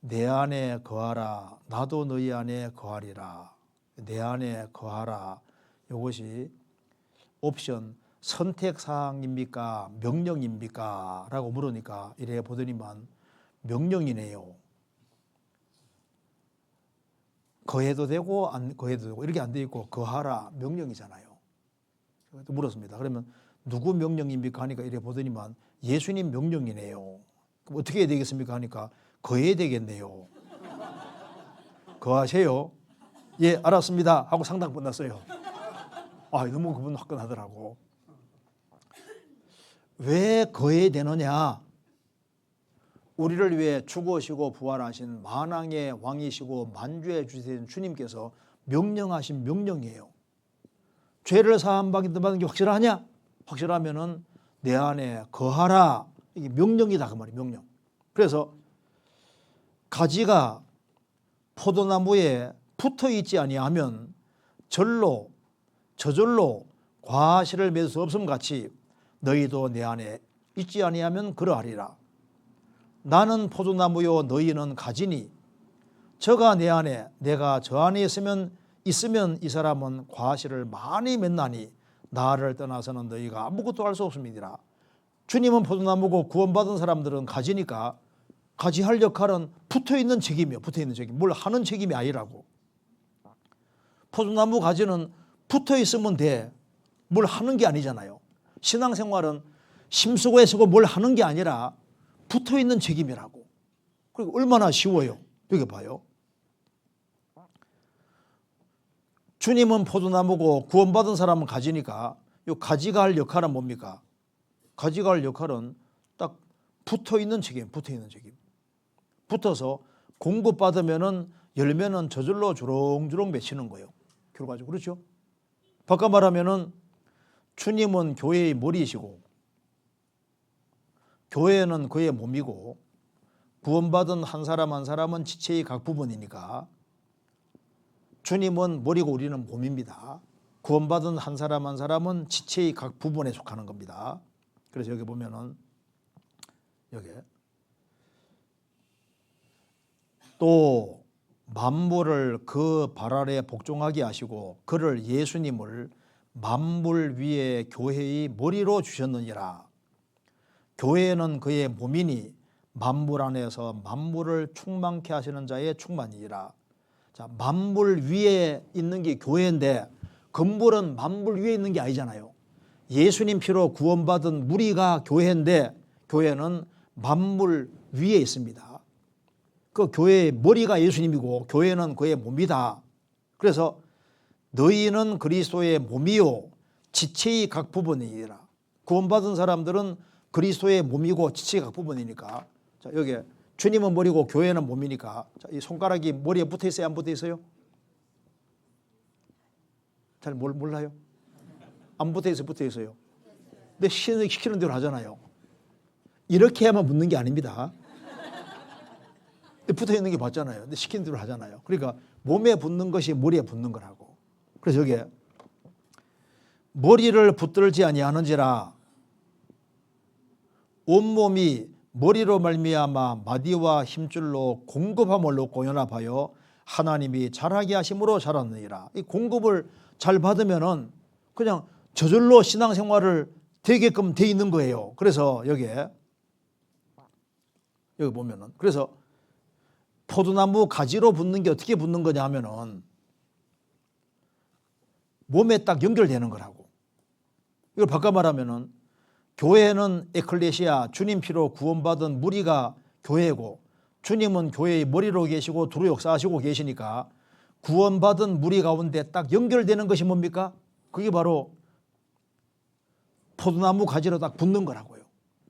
내 안에 거하라, 나도 너희 안에 거하리라. 내 안에 거하라. 이것이 옵션 선택사항입니까? 명령입니까? 라고 물으니까 이래 보더니만 명령이네요. 거해도 되고 안 거해도 되고 이렇게 안 돼 있고 거하라 명령이잖아요. 또 물었습니다. 그러면 누구 명령입니까? 하니까 이래 보더니만 예수님 명령이네요. 그럼 어떻게 해야 되겠습니까? 하니까 거해야 되겠네요. 거하세요. 예, 알았습니다. 하고 상담 끝났어요. 아, 너무 그분 화끈하더라고. 왜 거해야 되느냐? 우리를 위해 죽으시고 부활하신 만왕의 왕이시고 만주의 주신 주님께서 명령하신 명령이에요. 죄를 사함 받는 게 확실하냐? 확실하면은 내 안에 거하라. 이게 명령이다 그 말이에요. 명령. 그래서 가지가 포도나무에 붙어 있지 아니하면 저절로 과실을 맺을 수 없음 같이 너희도 내 안에 있지 아니하면 그러하리라. 나는 포도나무요 너희는 가지니 저가 내 안에 내가 저 안에 있으면 이 사람은 과실을 많이 맺나니 나를 떠나서는 너희가 아무것도 할 수 없음이니라. 주님은 포도나무고 구원받은 사람들은 가지니까 가지할 역할은 붙어있는 책임이요. 붙어있는 책임. 뭘 하는 책임이 아니라고. 포도나무 가지는 붙어있으면 돼. 뭘 하는 게 아니잖아요. 신앙생활은 심쓰고 애쓰고 뭘 하는 게 아니라 붙어있는 책임이라고. 그리고 얼마나 쉬워요. 여기 봐요. 주님은 포도나무고 구원받은 사람은 가지니까 이 가지가 할 역할은 뭡니까? 가지가 할 역할은 딱 붙어있는 책임, 붙어있는 책임. 붙어서 공급받으면은 열매는 저절로 주렁주렁 맺히는 거예요. 결과적으로 그렇죠? 바꿔 말하면은 주님은 교회의 머리이시고 교회는 그의 몸이고 구원받은 한 사람 한 사람은 지체의 각 부분이니까 주님은 머리고 우리는 몸입니다. 구원받은 한 사람 한 사람은 지체의 각 부분에 속하는 겁니다. 그래서 여기 보면은 여기 또 만물을 그 발 아래 복종하게 하시고 그를 예수님을 만물 위에 교회의 머리로 주셨느니라. 교회는 그의 몸이니 만물 안에서 만물을 충만케 하시는 자의 충만이니라. 자, 만물 위에 있는 게 교회인데 건물은 만물 위에 있는 게 아니잖아요. 예수님 피로 구원받은 무리가 교회인데 교회는 만물 위에 있습니다. 그 교회의 머리가 예수님이고 교회는 그의 몸이다. 그래서 너희는 그리스도의 몸이요 지체의 각 부분이니라. 구원받은 사람들은 그리스도의 몸이고 지체의 각 부분이니까. 자, 여기 주님은 머리고 교회는 몸이니까. 자, 이 손가락이 머리에 붙어 있어요, 안 붙어 있어요? 잘 몰라요? 안 붙어 있어요, 붙어 있어요? 근데 시키는 대로 하잖아요. 이렇게 해야만 붙는 게 아닙니다. 붙어 있는 게 맞잖아요. 근데 시키는 대로 하잖아요. 그러니까 몸에 붙는 것이 머리에 붙는 거라고. 그래서 여기에 머리를 붙들지 아니하는지라 온몸이 머리로 말미암아 마디와 힘줄로 공급함을 공연합하여 하나님이 잘하게 하심으로 자랐느니라. 이 공급을 잘 받으면은 그냥 저절로 신앙생활을 되게끔 돼 있는 거예요. 그래서 여기 보면은 그래서 포도나무 가지로 붙는 게 어떻게 붙는 거냐 하면은 몸에 딱 연결되는 거라고. 이걸 바꿔 말하면은 교회는 에클레시아 주님 피로 구원받은 무리가 교회고 주님은 교회의 머리로 계시고 두루 역사하시고 계시니까 구원받은 무리 가운데 딱 연결되는 것이 뭡니까? 그게 바로 포도나무 가지로 딱 붙는 거라고요.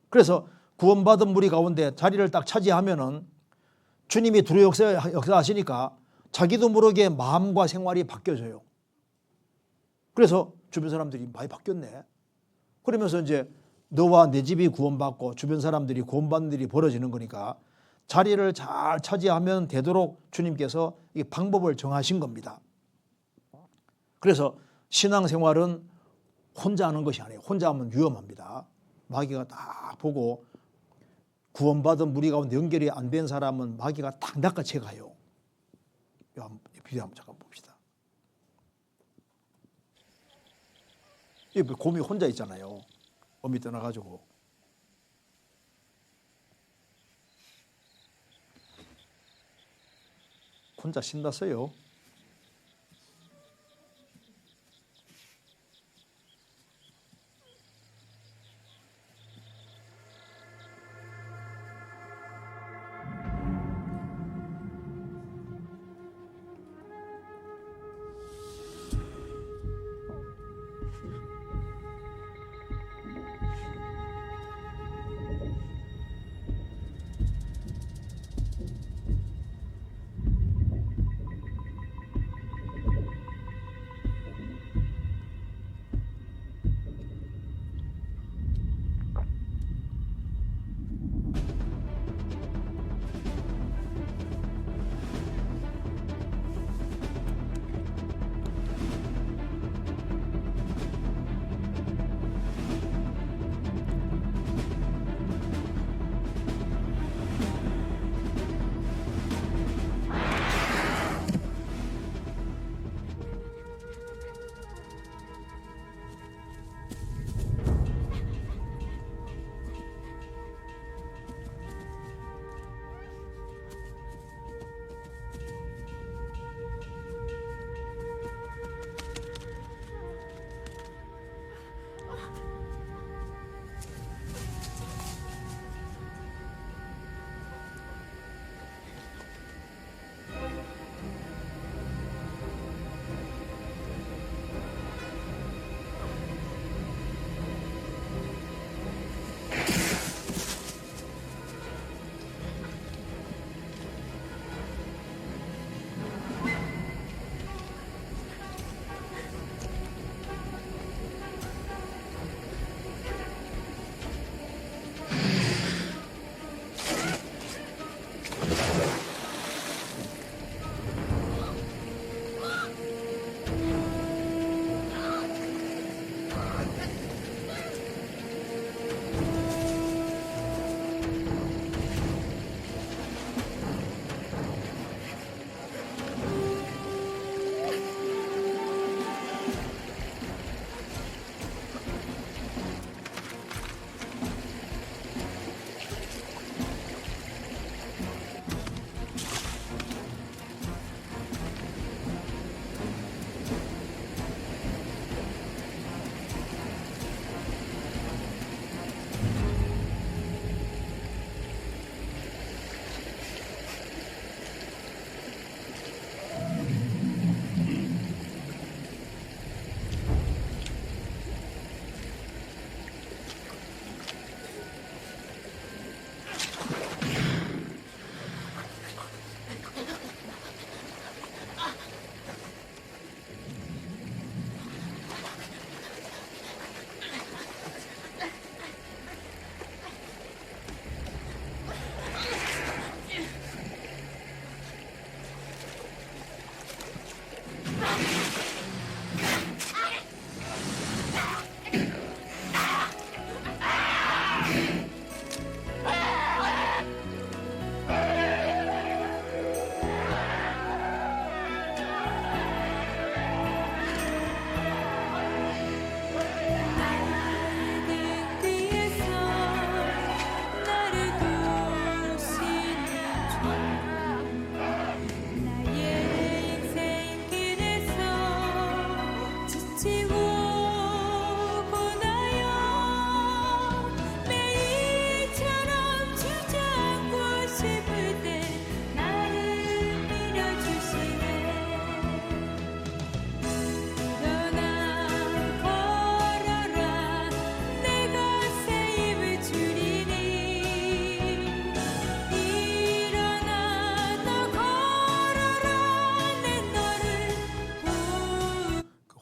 그래서 구원받은 무리 가운데 자리를 딱 차지하면은 주님이 두루 역사하시니까 자기도 모르게 마음과 생활이 바뀌어져요. 그래서 주변 사람들이 많이 바뀌었네. 그러면서 이제 너와 내 집이 구원받고 주변 사람들이 구원받는 일이 벌어지는 거니까 자리를 잘 차지하면 되도록 주님께서 이 방법을 정하신 겁니다. 그래서 신앙생활은 혼자 하는 것이 아니에요. 혼자 하면 위험합니다. 마귀가 딱 보고 구원받은 무리 가운데 연결이 안 된 사람은 마귀가 딱 낚아채 가요. 비디오 한번 잠깐 봅시다. 이 곰이 혼자 있잖아요. 어미 떠나가지고. 혼자 신났어요.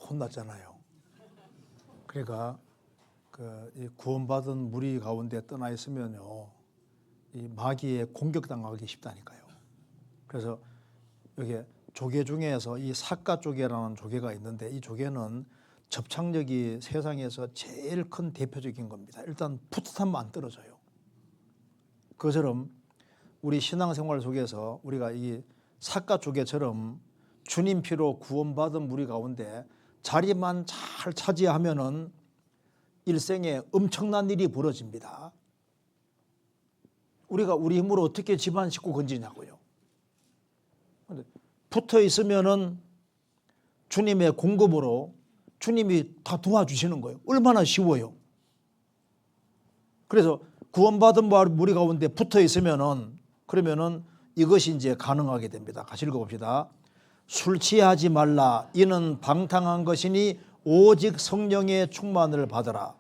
혼났잖아요. 그러니까 이 구원받은 무리 가운데 떠나 있으면요, 이 마귀에 공격당하기 쉽다니까요. 그래서 여기 조개 중에서 이 사가 조개라는 조개가 있는데, 이 조개는 접착력이 세상에서 제일 큰 대표적인 겁니다. 일단 붙으면 안 떨어져요. 그처럼 우리 신앙생활 속에서 우리가 이 사가 조개처럼 주님 피로 구원받은 무리 가운데 자리만 잘 차지하면은 일생에 엄청난 일이 벌어집니다. 우리가 우리 힘으로 어떻게 집안 식구 건지냐고요. 붙어 있으면은 주님의 공급으로 주님이 다 도와주시는 거예요. 얼마나 쉬워요. 그래서 구원받은 무리 가운데 붙어 있으면은 그러면은 이것이 이제 가능하게 됩니다. 같이 읽어봅시다. 술 취하지 말라. 이는 방탕한 것이니 오직 성령의 충만을 받으라.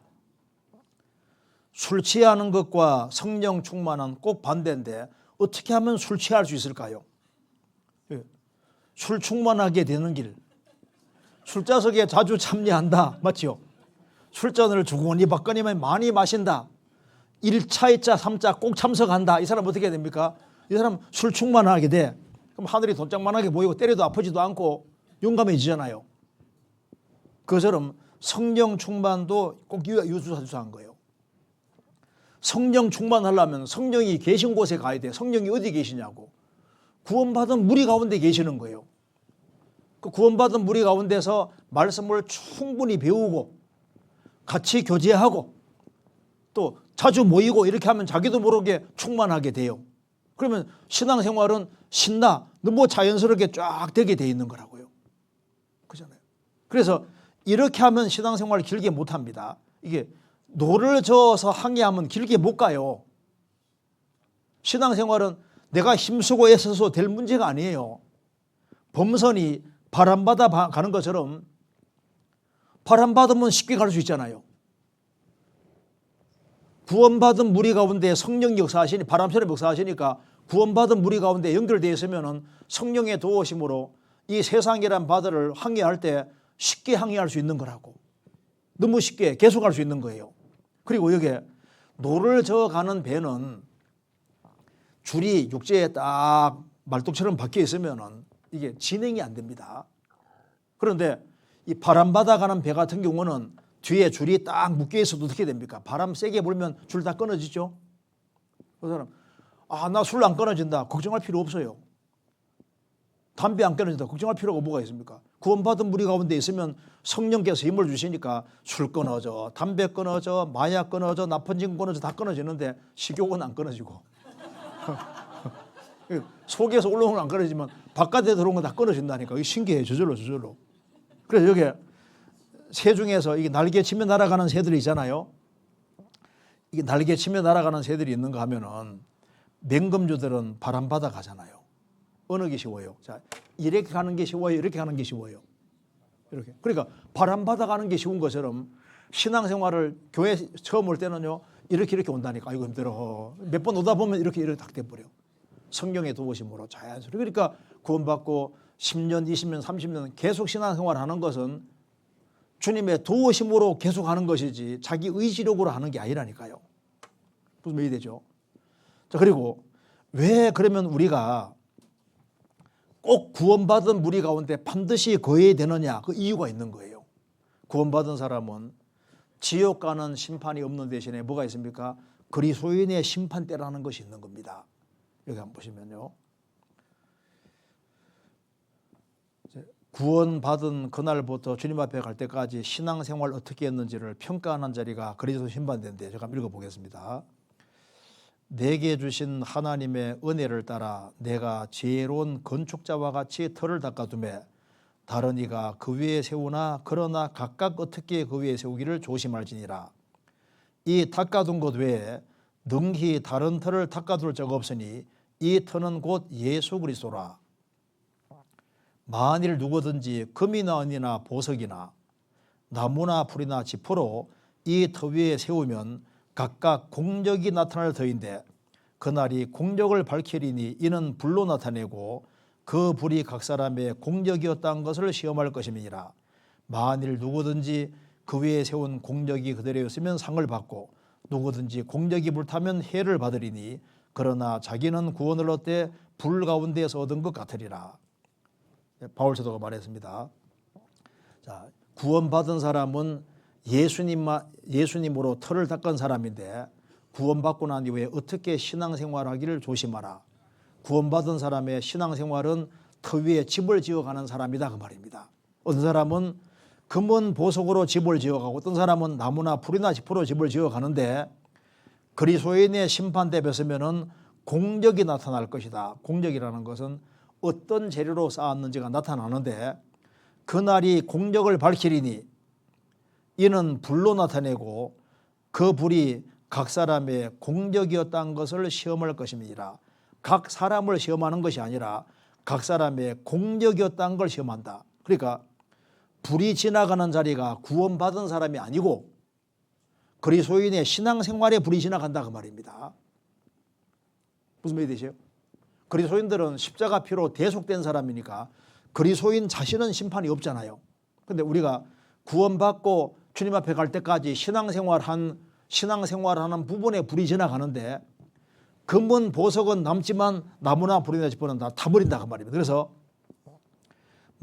술 취하는 것과 성령 충만은 꼭 반대인데 어떻게 하면 술 취할 수 있을까요? 술 충만하게 되는 길. 술자석에 자주 참여한다. 맞죠? 술잔을 주거니 받거니만 많이 마신다. 1차, 2차, 3차 꼭 참석한다. 이 사람 어떻게 됩니까? 이 사람 술 충만하게 돼. 그럼 하늘이 돈짝만하게 보이고 때려도 아프지도 않고 용감해지잖아요. 그처럼 성령 충만도 꼭 유수한 거예요. 성령 충만하려면 성령이 계신 곳에 가야 돼. 성령이 어디 계시냐고. 구원받은 무리 가운데 계시는 거예요. 그 구원받은 무리 가운데서 말씀을 충분히 배우고 같이 교제하고 또 자주 모이고 이렇게 하면 자기도 모르게 충만하게 돼요. 그러면 신앙생활은 신나 너무 자연스럽게 쫙 되게 돼 있는 거라고요. 그렇잖아요. 그래서 이렇게 하면 신앙생활을 길게 못 합니다. 이게 노를 저어서 항해하면 길게 못 가요. 신앙생활은 내가 힘쓰고 애써서 될 문제가 아니에요. 범선이 바람받아 가는 것처럼 바람받으면 쉽게 갈 수 있잖아요. 구원받은 무리 가운데 성령 역사하시니 바람처럼 역사하시니까 구원받은 무리 가운데 연결되어 있으면 성령의 도우심으로 이 세상이란 바다를 항해할 때 쉽게 항해할 수 있는 거라고. 너무 쉽게 계속할 수 있는 거예요. 그리고 여기 노를 저어가는 배는 줄이 육지에 딱 말뚝처럼 박혀 있으면 이게 진행이 안 됩니다. 그런데 이 바람받아 가는 배 같은 경우는 뒤에 줄이 딱 묶여 있어도 어떻게 됩니까? 바람 세게 불면 줄 다 끊어지죠. 그 사람 나 술 안 끊어진다. 걱정할 필요 없어요. 담배 안 끊어진다. 걱정할 필요가 뭐가 있습니까? 구원받은 무리 가운데 있으면 성령께서 힘을 주시니까 술 끊어져, 담배 끊어져, 마약 끊어져, 나쁜 징 끊어져 다 끊어지는데 식욕은 안 끊어지고 속에서 올라오는 건 안 끊어지면 바깥에 들어온 건 다 끊어진다니까. 이게 신기해요. 저절로. 그래서 여기 새 중에서 이게 날개 치며 날아가는 새들이 있잖아요. 이게 날개 치며 날아가는 새들이 있는가 하면은 맹금주들은 바람받아 가잖아요. 어느 게 쉬워요? 자, 이렇게 가는 게 쉬워요? 이렇게 가는 게 쉬워요? 이렇게. 그러니까 바람받아 가는 게 쉬운 것처럼 신앙생활을 교회 처음 올 때는요. 이렇게 온다니까. 아이고 힘들어. 몇 번 오다 보면 이렇게 딱 돼버려. 성령의 도우심으로 자연스럽게. 그러니까 구원받고 10년, 20년, 30년 계속 신앙생활 하는 것은 주님의 도우심으로 계속 하는 것이지 자기 의지력으로 하는 게 아니라니까요. 무슨 말이 되죠? 자, 그리고 왜 그러면 우리가 꼭 구원받은 무리 가운데 반드시 거해야 되느냐? 그 이유가 있는 거예요. 구원받은 사람은 지옥 가는 심판이 없는 대신에 뭐가 있습니까? 그리스도인의 심판대라는 것이 있는 겁니다. 여기 한번 보시면요. 구원받은 그날부터 주님 앞에 갈 때까지 신앙생활 어떻게 했는지를 평가하는 자리가 그리스도 심판대인데 제가 한번 읽어보겠습니다. 내게 주신 하나님의 은혜를 따라 내가 지혜로운 건축자와 같이 터를 닦아두매 다른 이가 그 위에 세우나 그러나 각각 어떻게 그 위에 세우기를 조심할지니라. 이 닦아둔 것 외에 능히 다른 터를 닦아둘 적 없으니 이 터는 곧 예수 그리스도라. 만일 누구든지 금이나 은이나 보석이나 나무나 풀이나 지포로 이 터 위에 세우면 각각 공적이 나타날 터인데 그날이 공적을 밝히리니 이는 불로 나타내고 그 불이 각 사람의 공적이었다는 것을 시험할 것임이니라. 만일 누구든지 그 위에 세운 공적이 그대로였으면 상을 받고 누구든지 공적이 불타면 해를 받으리니 그러나 자기는 구원을 얻되 불 가운데에서 얻은 것 같으리라. 바울 사도가 말했습니다. 자, 구원받은 사람은 예수님으로 털을 닦은 사람인데 구원받고 난 이후에 어떻게 신앙생활하기를 조심하라. 구원받은 사람의 신앙생활은 터 위에 집을 지어가는 사람이다 그 말입니다. 어떤 사람은 금은 보석으로 집을 지어가고 어떤 사람은 나무나 풀이나 짚으로 집을 지어가는데 그리스도인의 심판대 벗으면은 공적이 나타날 것이다. 공적이라는 것은 어떤 재료로 쌓았는지가 나타나는데 그날이 공적을 밝히리니 이는 불로 나타내고 그 불이 각 사람의 공적이었다는 것을 시험할 것입니다. 각 사람을 시험하는 것이 아니라 각 사람의 공적이었다는 걸 시험한다. 그러니까 불이 지나가는 자리가 구원받은 사람이 아니고 그리스도인의 신앙생활에 불이 지나간다 그 말입니다. 무슨 말이 되세요? 그리스도인들은 십자가 피로 대속된 사람이니까 그리스도인 자신은 심판이 없잖아요. 그런데 우리가 구원받고 주님 앞에 갈 때까지 신앙생활하는 부분에 불이 지나가는데 금은 보석은 남지만 나무나 불이나 짚어는 다 타버린다 그 말입니다. 그래서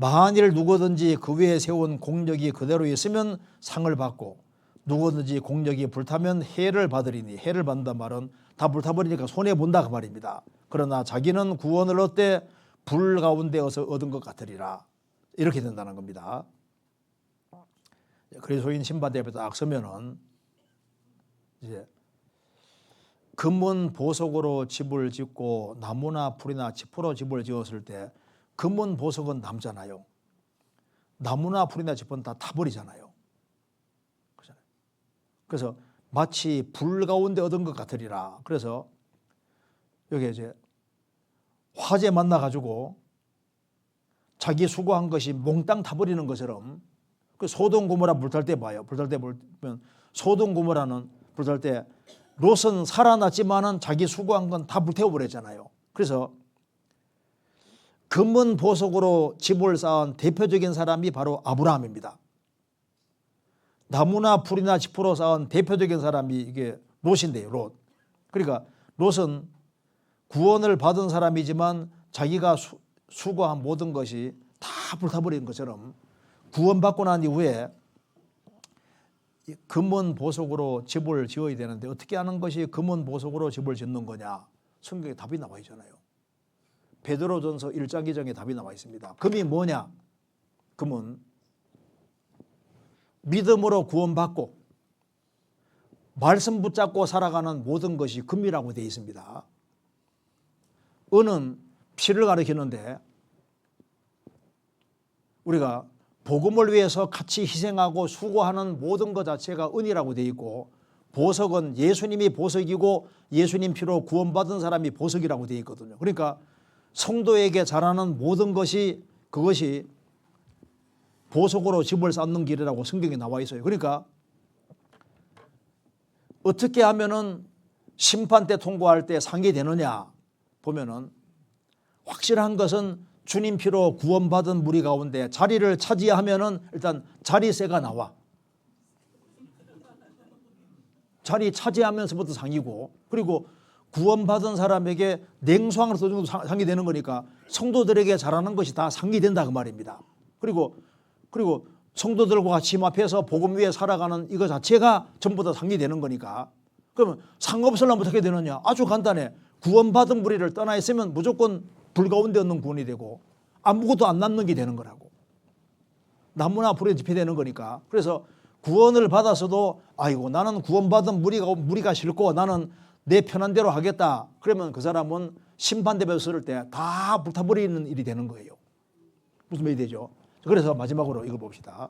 만일 누구든지 그 위에 세운 공적이 그대로 있으면 상을 받고 누구든지 공적이 불타면 해를 받으리니 해를 받는단 말은 다 불타버리니까 손해본다 그 말입니다. 그러나 자기는 구원을 얻되 불 가운데에서 얻은 것 같으리라. 이렇게 된다는 겁니다. 그리스도인 심판대 앞에 딱 서면은 이제 금은 보석으로 집을 짓고 나무나 풀이나 짚으로 집을 지었을 때 금은 보석은 남잖아요. 나무나 풀이나 짚은 다 타버리잖아요. 그래서 마치 불 가운데 얻은 것 같으리라. 그래서 여기 이제 화재 만나가지고 자기 수고한 것이 몽땅 타버리는 것처럼 그 소돔 고모라 불탈 때 봐요. 불탈 때 보면 소돔 고모라는 불탈 때 롯은 살아났지만은 자기 수고한 건 다 불태워버렸잖아요. 그래서 금은 보석으로 집을 쌓은 대표적인 사람이 바로 아브라함입니다. 나무나 풀이나 짚으로 쌓은 대표적인 사람이 이게 롯인데요. 롯. 그러니까 롯은 구원을 받은 사람이지만 자기가 수고한 모든 것이 다 불타버리는 것처럼 구원받고 난 이후에 금은 보석으로 집을 지어야 되는데 어떻게 하는 것이 금은 보석으로 집을 짓는 거냐. 성경에 답이 나와 있잖아요. 베드로전서 1장 2장에 답이 나와 있습니다. 금이 뭐냐? 금은 믿음으로 구원받고 말씀 붙잡고 살아가는 모든 것이 금이라고 되어 있습니다. 은은 피를 가리키는데 우리가 복음을 위해서 같이 희생하고 수고하는 모든 것 자체가 은이라고 되어 있고 보석은 예수님이 보석이고 예수님 피로 구원받은 사람이 보석이라고 되어 있거든요. 그러니까 성도에게 잘하는 모든 것이 그것이 보석으로 집을 쌓는 길이라고 성경에 나와 있어요. 그러니까 어떻게 하면은 심판 때 통과할 때 상이 되느냐 보면은 확실한 것은 주님 피로 구원받은 무리 가운데 자리를 차지하면은 일단 자리세가 나와. 자리 차지하면서부터 상이고 그리고 구원받은 사람에게 냉수항을 써주는 것도 상이 되는 거니까 성도들에게 잘하는 것이 다 상이 된다 그 말입니다. 그리고 성도들과 같이 힘 앞에서 복음 위에 살아가는 이거 자체가 전부 다 상이 되는 거니까 그러면 상 없으려면 어떻게 되느냐? 아주 간단해. 구원받은 무리를 떠나 있으면 무조건 불 가운데 얻는 구원이 되고 아무것도 안 남는 게 되는 거라고. 나무나 불에 집회되는 거니까. 그래서 구원을 받아서도 아이고 나는 구원받은 무리가 싫고 나는 내 편한 대로 하겠다. 그러면 그 사람은 심판대에 서를 때 다 불타버리는 일이 되는 거예요. 무슨 말이 되죠? 그래서 마지막으로 이걸 봅시다.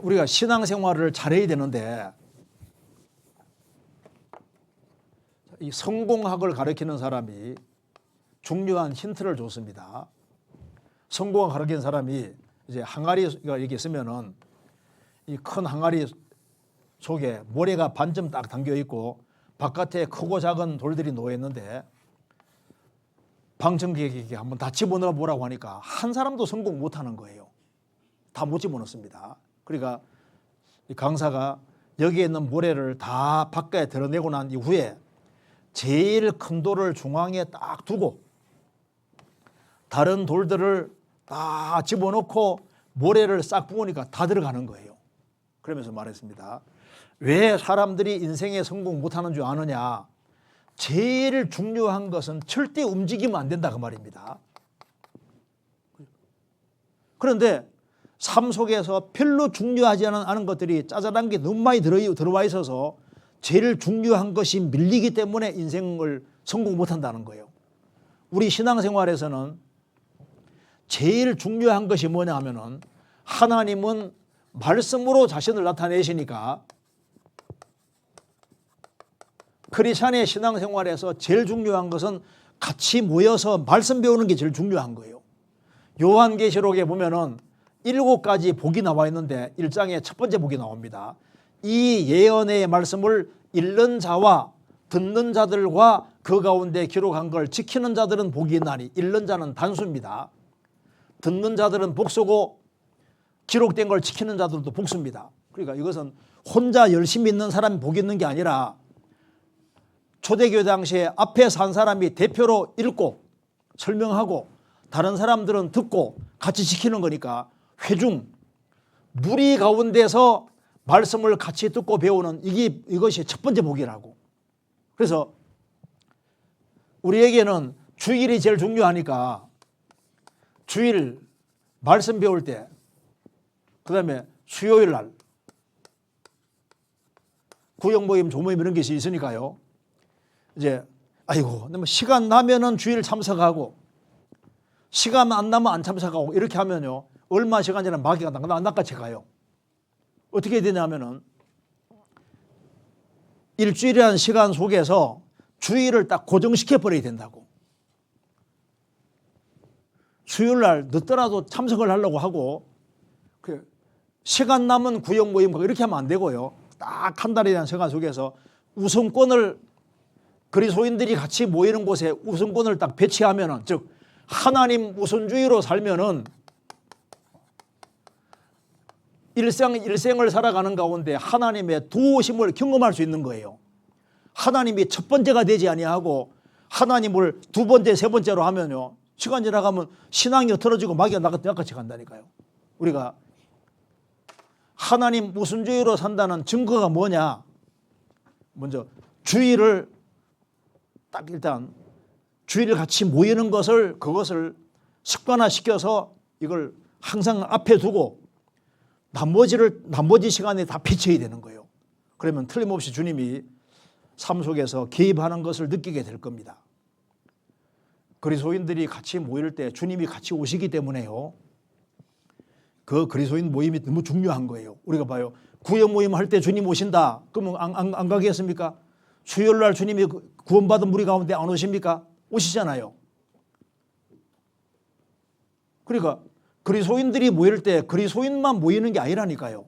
우리가 신앙생활을 잘해야 되는데 이 성공학을 가르치는 사람이 중요한 힌트를 줬습니다. 성공학 가르치는 사람이 이제 항아리가 이렇게 있으면은 이 큰 항아리 속에 모래가 반쯤 딱 담겨 있고 바깥에 크고 작은 돌들이 놓여 있는데 방청객에게 한번 다 집어넣어 보라고 하니까 한 사람도 성공 못 하는 거예요. 다 못 집어넣습니다. 그러니까 이 강사가 여기에 있는 모래를 다 바깥에 드러내고 난 이후에 제일 큰 돌을 중앙에 딱 두고 다른 돌들을 다 집어넣고 모래를 싹 부으니까 다 들어가는 거예요. 그러면서 말했습니다. 왜 사람들이 인생에 성공 못하는 줄 아느냐? 제일 중요한 것은 절대 움직이면 안 된다 그 말입니다. 그런데 삶 속에서 별로 중요하지 않은 것들이 짜잘한 게 너무 많이 들어와 있어서 제일 중요한 것이 밀리기 때문에 인생을 성공 못한다는 거예요. 우리 신앙생활에서는 제일 중요한 것이 뭐냐 하면은 하나님은 말씀으로 자신을 나타내시니까 크리스찬의 신앙생활에서 제일 중요한 것은 같이 모여서 말씀 배우는 게 제일 중요한 거예요. 요한계시록에 보면은 7가지 복이 나와 있는데 1장에 첫 번째 복이 나옵니다. 이 예언의 말씀을 읽는 자와 듣는 자들과 그 가운데 기록한 걸 지키는 자들은 복이 있나니 읽는 자는 단수입니다. 듣는 자들은 복수고 기록된 걸 지키는 자들도 복수입니다. 그러니까 이것은 혼자 열심히 있는 사람이 복이 있는 게 아니라 초대교회 당시에 앞에 산 사람이 대표로 읽고 설명하고 다른 사람들은 듣고 같이 지키는 거니까 회중, 무리 가운데서 말씀을 같이 듣고 배우는 이것이 첫 번째 복이라고. 그래서 우리에게는 주일이 제일 중요하니까 주일 말씀 배울 때 그다음에 수요일 날 구역 모임, 조모임 이런 것이 있으니까요. 이제 아이고 시간 나면은 주일 참석하고 시간 안 나면 안 참석하고 이렇게 하면요. 얼마 시간 지나면 마귀가 낚아채 가요. 어떻게 되냐면은 일주일이라는 시간 속에서 주일을 딱 고정시켜 버려야 된다고. 수요일 날 늦더라도 참석을 하려고 하고 시간 남은 구역 모임 이렇게 하면 안 되고요. 딱 한 달이라는 시간 속에서 우선권을 그리스도인들이 같이 모이는 곳에 우선권을 딱 배치하면은 즉 하나님 우선주의로 살면은 일생을 살아가는 가운데 하나님의 도우심을 경험할 수 있는 거예요. 하나님이 첫 번째가 되지 아니하고 하나님을 두 번째, 세 번째로 하면요. 시간 지나가면 신앙이 틀어지고 마귀가 낚아채 간다니까요. 우리가 하나님 우선주의로 산다는 증거가 뭐냐? 먼저 주일을 딱 일단 주일 같이 모이는 그것을 습관화시켜서 이걸 항상 앞에 두고 나머지 시간에 다 비춰야 되는 거예요. 그러면 틀림없이 주님이 삶 속에서 개입하는 것을 느끼게 될 겁니다. 그리스도인들이 같이 모일 때 주님이 같이 오시기 때문에요. 그 그리스도인 모임이 너무 중요한 거예요. 우리가 봐요. 구역 모임 할 때 주님 오신다. 그러면 안 가겠습니까? 수요일 날 주님이 구원받은 무리 가운데 안 오십니까? 오시잖아요. 그러니까 그리스도인들이 모일 때 그리스도인만 모이는 게 아니라니까요.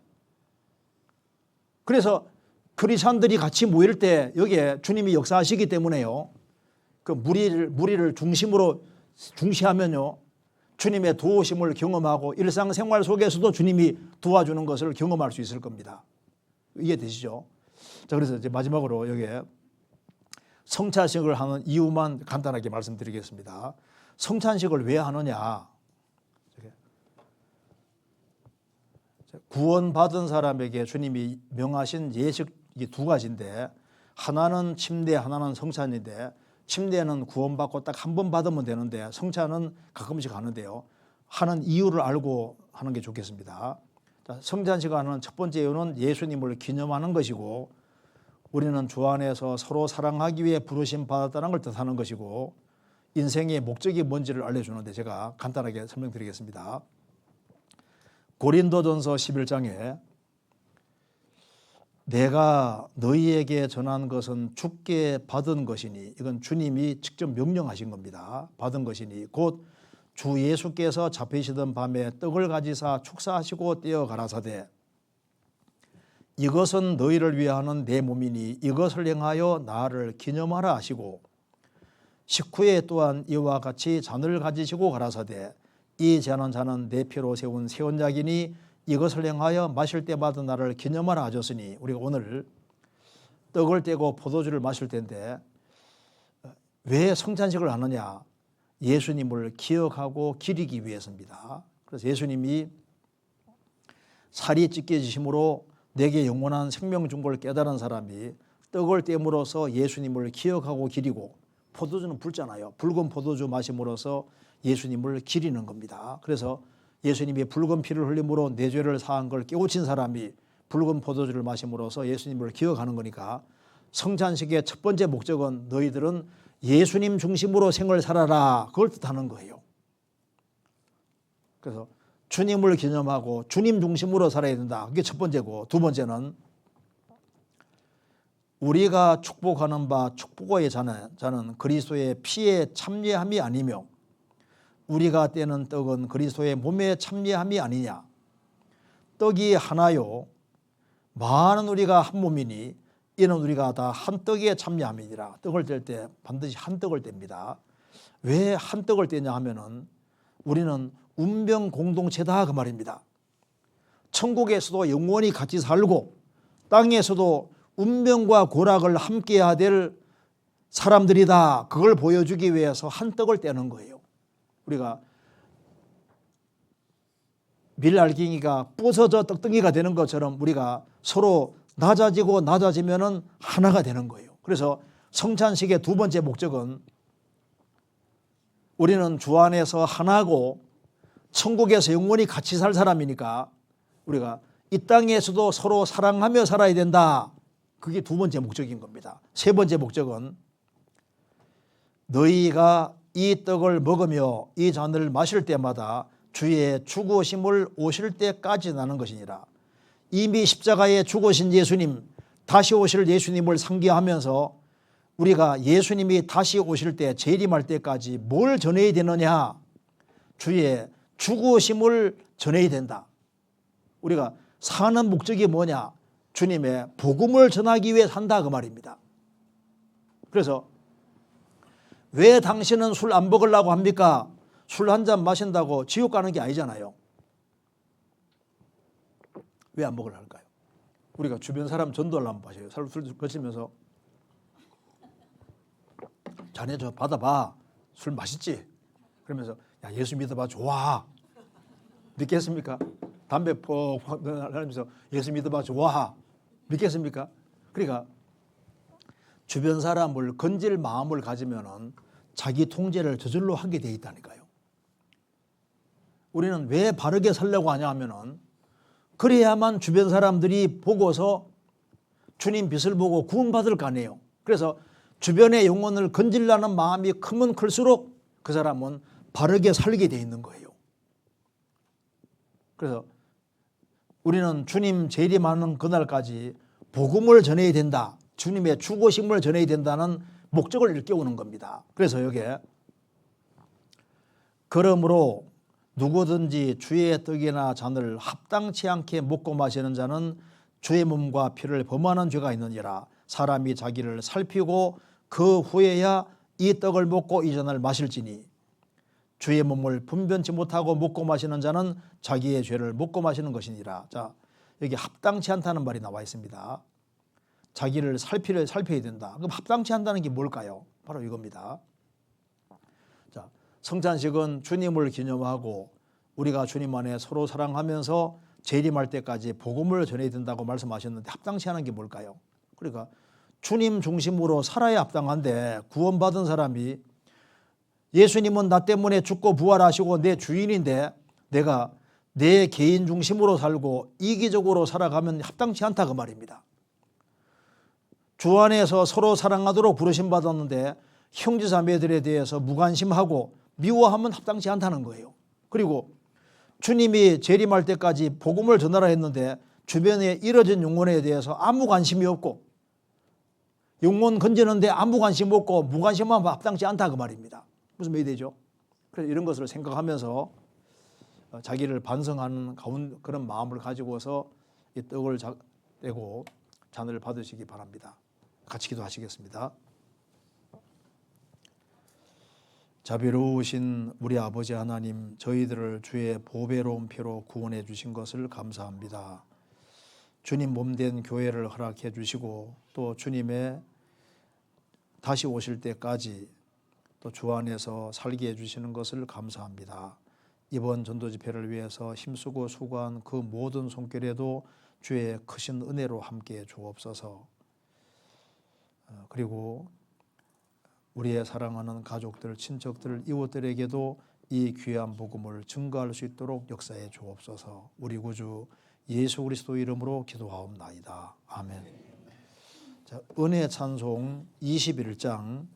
그래서 크리스찬들이 같이 모일 때 여기에 주님이 역사하시기 때문에요. 그 무리를 중시하면요. 주님의 도우심을 경험하고 일상생활 속에서도 주님이 도와주는 것을 경험할 수 있을 겁니다. 이해되시죠? 자, 그래서 이제 마지막으로 여기에 성찬식을 하는 이유만 간단하게 말씀드리겠습니다. 성찬식을 왜 하느냐? 구원받은 사람에게 주님이 명하신 예식이 두 가지인데 하나는 침례, 하나는 성찬인데 침례는 구원받고 딱 한 번 받으면 되는데 성찬은 가끔씩 하는데요. 하는 이유를 알고 하는 게 좋겠습니다. 성찬식을 하는 첫 번째 이유는 예수님을 기념하는 것이고 우리는 주 안에서 서로 사랑하기 위해 부르심 받았다는 걸 뜻하는 것이고 인생의 목적이 뭔지를 알려주는데 제가 간단하게 설명드리겠습니다. 고린도전서 11장에 내가 너희에게 전한 것은 주께 받은 것이니 이건 주님이 직접 명령하신 겁니다. 받은 것이니 곧 주 예수께서 잡히시던 밤에 떡을 가지사 축사하시고 떼어 가라사대 이것은 너희를 위하는 내 몸이니 이것을 행하여 나를 기념하라 하시고 식후에 또한 이와 같이 잔을 가지시고 가라사대 이 제하는 자는 내 피로 세운 새 언약이니 이것을 행하여 마실 때마다 나를 기념하라 하셨으니, 우리가 오늘 떡을 떼고 포도주를 마실 텐데 왜 성찬식을 하느냐? 예수님을 기억하고 기리기 위해서입니다. 그래서 예수님이 살이 찢겨지심으로 내게 영원한 생명 준 걸 깨달은 사람이 떡을 떼므로써 예수님을 기억하고 기리고, 포도주는 붉잖아요. 붉은 포도주 마심으로써 예수님을 기리는 겁니다. 그래서 예수님이 붉은 피를 흘림으로 내 죄를 사한 걸 깨우친 사람이 붉은 포도주를 마심으로써 예수님을 기억하는 거니까, 성찬식의 첫 번째 목적은 너희들은 예수님 중심으로 생을 살아라, 그걸 뜻하는 거예요. 그래서 주님을 기념하고 주님 중심으로 살아야 된다, 그게 첫 번째고, 두 번째는 우리가 축복하는 바 축복의 자는 그리스도의 피에 참여함이 아니며 우리가 떼는 떡은 그리스도의 몸에 참여함이 아니냐. 떡이 하나요 많은 우리가 한 몸이니 이는 우리가 다 한 떡에 참여함이니라. 떡을 뗄 때 반드시 한 떡을 뗍니다. 왜 한 떡을 떼냐 하면은 우리는 운명 공동체다, 그 말입니다. 천국에서도 영원히 같이 살고 땅에서도 운명과 고락을 함께 해야 될 사람들이다, 그걸 보여주기 위해서 한 떡을 떼는 거예요. 우리가 밀알갱이가 부서져 떡덩이가 되는 것처럼 우리가 서로 낮아지고 낮아지면은 하나가 되는 거예요. 그래서 성찬식의 두 번째 목적은 우리는 주 안에서 하나고 천국에서 영원히 같이 살 사람이니까 우리가 이 땅에서도 서로 사랑하며 살아야 된다, 그게 두 번째 목적인 겁니다. 세 번째 목적은 너희가 이 떡을 먹으며 이 잔을 마실 때마다 주의 죽으심을 오실 때까지 나는 것이니라. 이미 십자가에 죽으신 예수님, 다시 오실 예수님을 상기하면서 우리가 예수님이 다시 오실 때, 재림할 때까지 뭘 전해야 되느냐? 주의 죽으심을 전해야 된다. 우리가 사는 목적이 뭐냐? 주님의 복음을 전하기 위해 산다, 그 말입니다. 그래서 왜 당신은 술 안 먹으려고 합니까? 술 한 잔 마신다고 지옥 가는 게 아니잖아요. 왜 안 먹으려 할까요? 우리가 주변 사람 전도를 한번 봐셔요. 술 거치면서 자네 저 받아봐, 술 맛있지? 그러면서 야 예수 믿어봐, 좋아. 믿겠습니까? 담배 퍽 하면서 예수 믿어봐, 좋아. 믿겠습니까? 그러니까 주변 사람을 건질 마음을 가지면은 자기 통제를 저절로 하게 돼 있다니까요. 우리는 왜 바르게 살려고 하냐 하면은 그래야만 주변 사람들이 보고서 주님 빛을 보고 구원받을 거 아니에요. 그래서 주변의 영혼을 건질라는 마음이 크면 클수록 그 사람은 바르게 살게 돼 있는 거예요. 그래서 우리는 주님 재림하는 그날까지 복음을 전해야 된다, 주님의 죽으심을 전해야 된다는 목적을 일깨우는 겁니다. 그래서 여기에 그러므로 누구든지 주의 떡이나 잔을 합당치 않게 먹고 마시는 자는 주의 몸과 피를 범하는 죄가 있느니라. 사람이 자기를 살피고 그 후에야 이 떡을 먹고 이 잔을 마실지니 주의 몸을 분변치 못하고 먹고 마시는 자는 자기의 죄를 먹고 마시는 것이니라. 자, 여기 합당치 않다는 말이 나와 있습니다. 자기를 살펴야 된다. 그럼 합당치 않다는 게 뭘까요? 바로 이겁니다. 자, 성찬식은 주님을 기념하고 우리가 주님 안에 서로 사랑하면서 재림할 때까지 복음을 전해야 된다고 말씀하셨는데, 합당치 않은 게 뭘까요? 그러니까 주님 중심으로 살아야 합당한데, 구원받은 사람이 예수님은 나 때문에 죽고 부활하시고 내 주인인데 내가 내 개인 중심으로 살고 이기적으로 살아가면 합당치 않다, 그 말입니다. 주 안에서 서로 사랑하도록 부르심 받았는데 형제자매들에 대해서 무관심하고 미워하면 합당치 않다는 거예요. 그리고 주님이 재림할 때까지 복음을 전하라 했는데 주변에 이뤄진 영혼에 대해서 아무 관심이 없고, 영혼 건지는데 아무 관심 없고 무관심하면 합당치 않다, 그 말입니다. 무슨 말이 되죠? 그래서 이런 것을 생각하면서 자기를 반성하는 그런 마음을 가지고서 이 떡을 떼고 잔을 받으시기 바랍니다. 같이 기도하시겠습니다. 자비로우신 우리 아버지 하나님, 저희들을 주의 보배로운 피로 구원해 주신 것을 감사합니다. 주님 몸된 교회를 허락해 주시고 또 주님의 다시 오실 때까지 또 주 안에서 살게 해주시는 것을 감사합니다. 이번 전도 집회를 위해서 힘쓰고 수고한 그 모든 손길에도 주의 크신 은혜로 함께해 주옵소서. 그리고 우리의 사랑하는 가족들, 친척들, 이웃들에게도 이 귀한 복음을 증거할 수 있도록 역사해 주옵소서. 우리 구주 예수 그리스도 이름으로 기도하옵나이다. 아멘. 자, 은혜 찬송 21장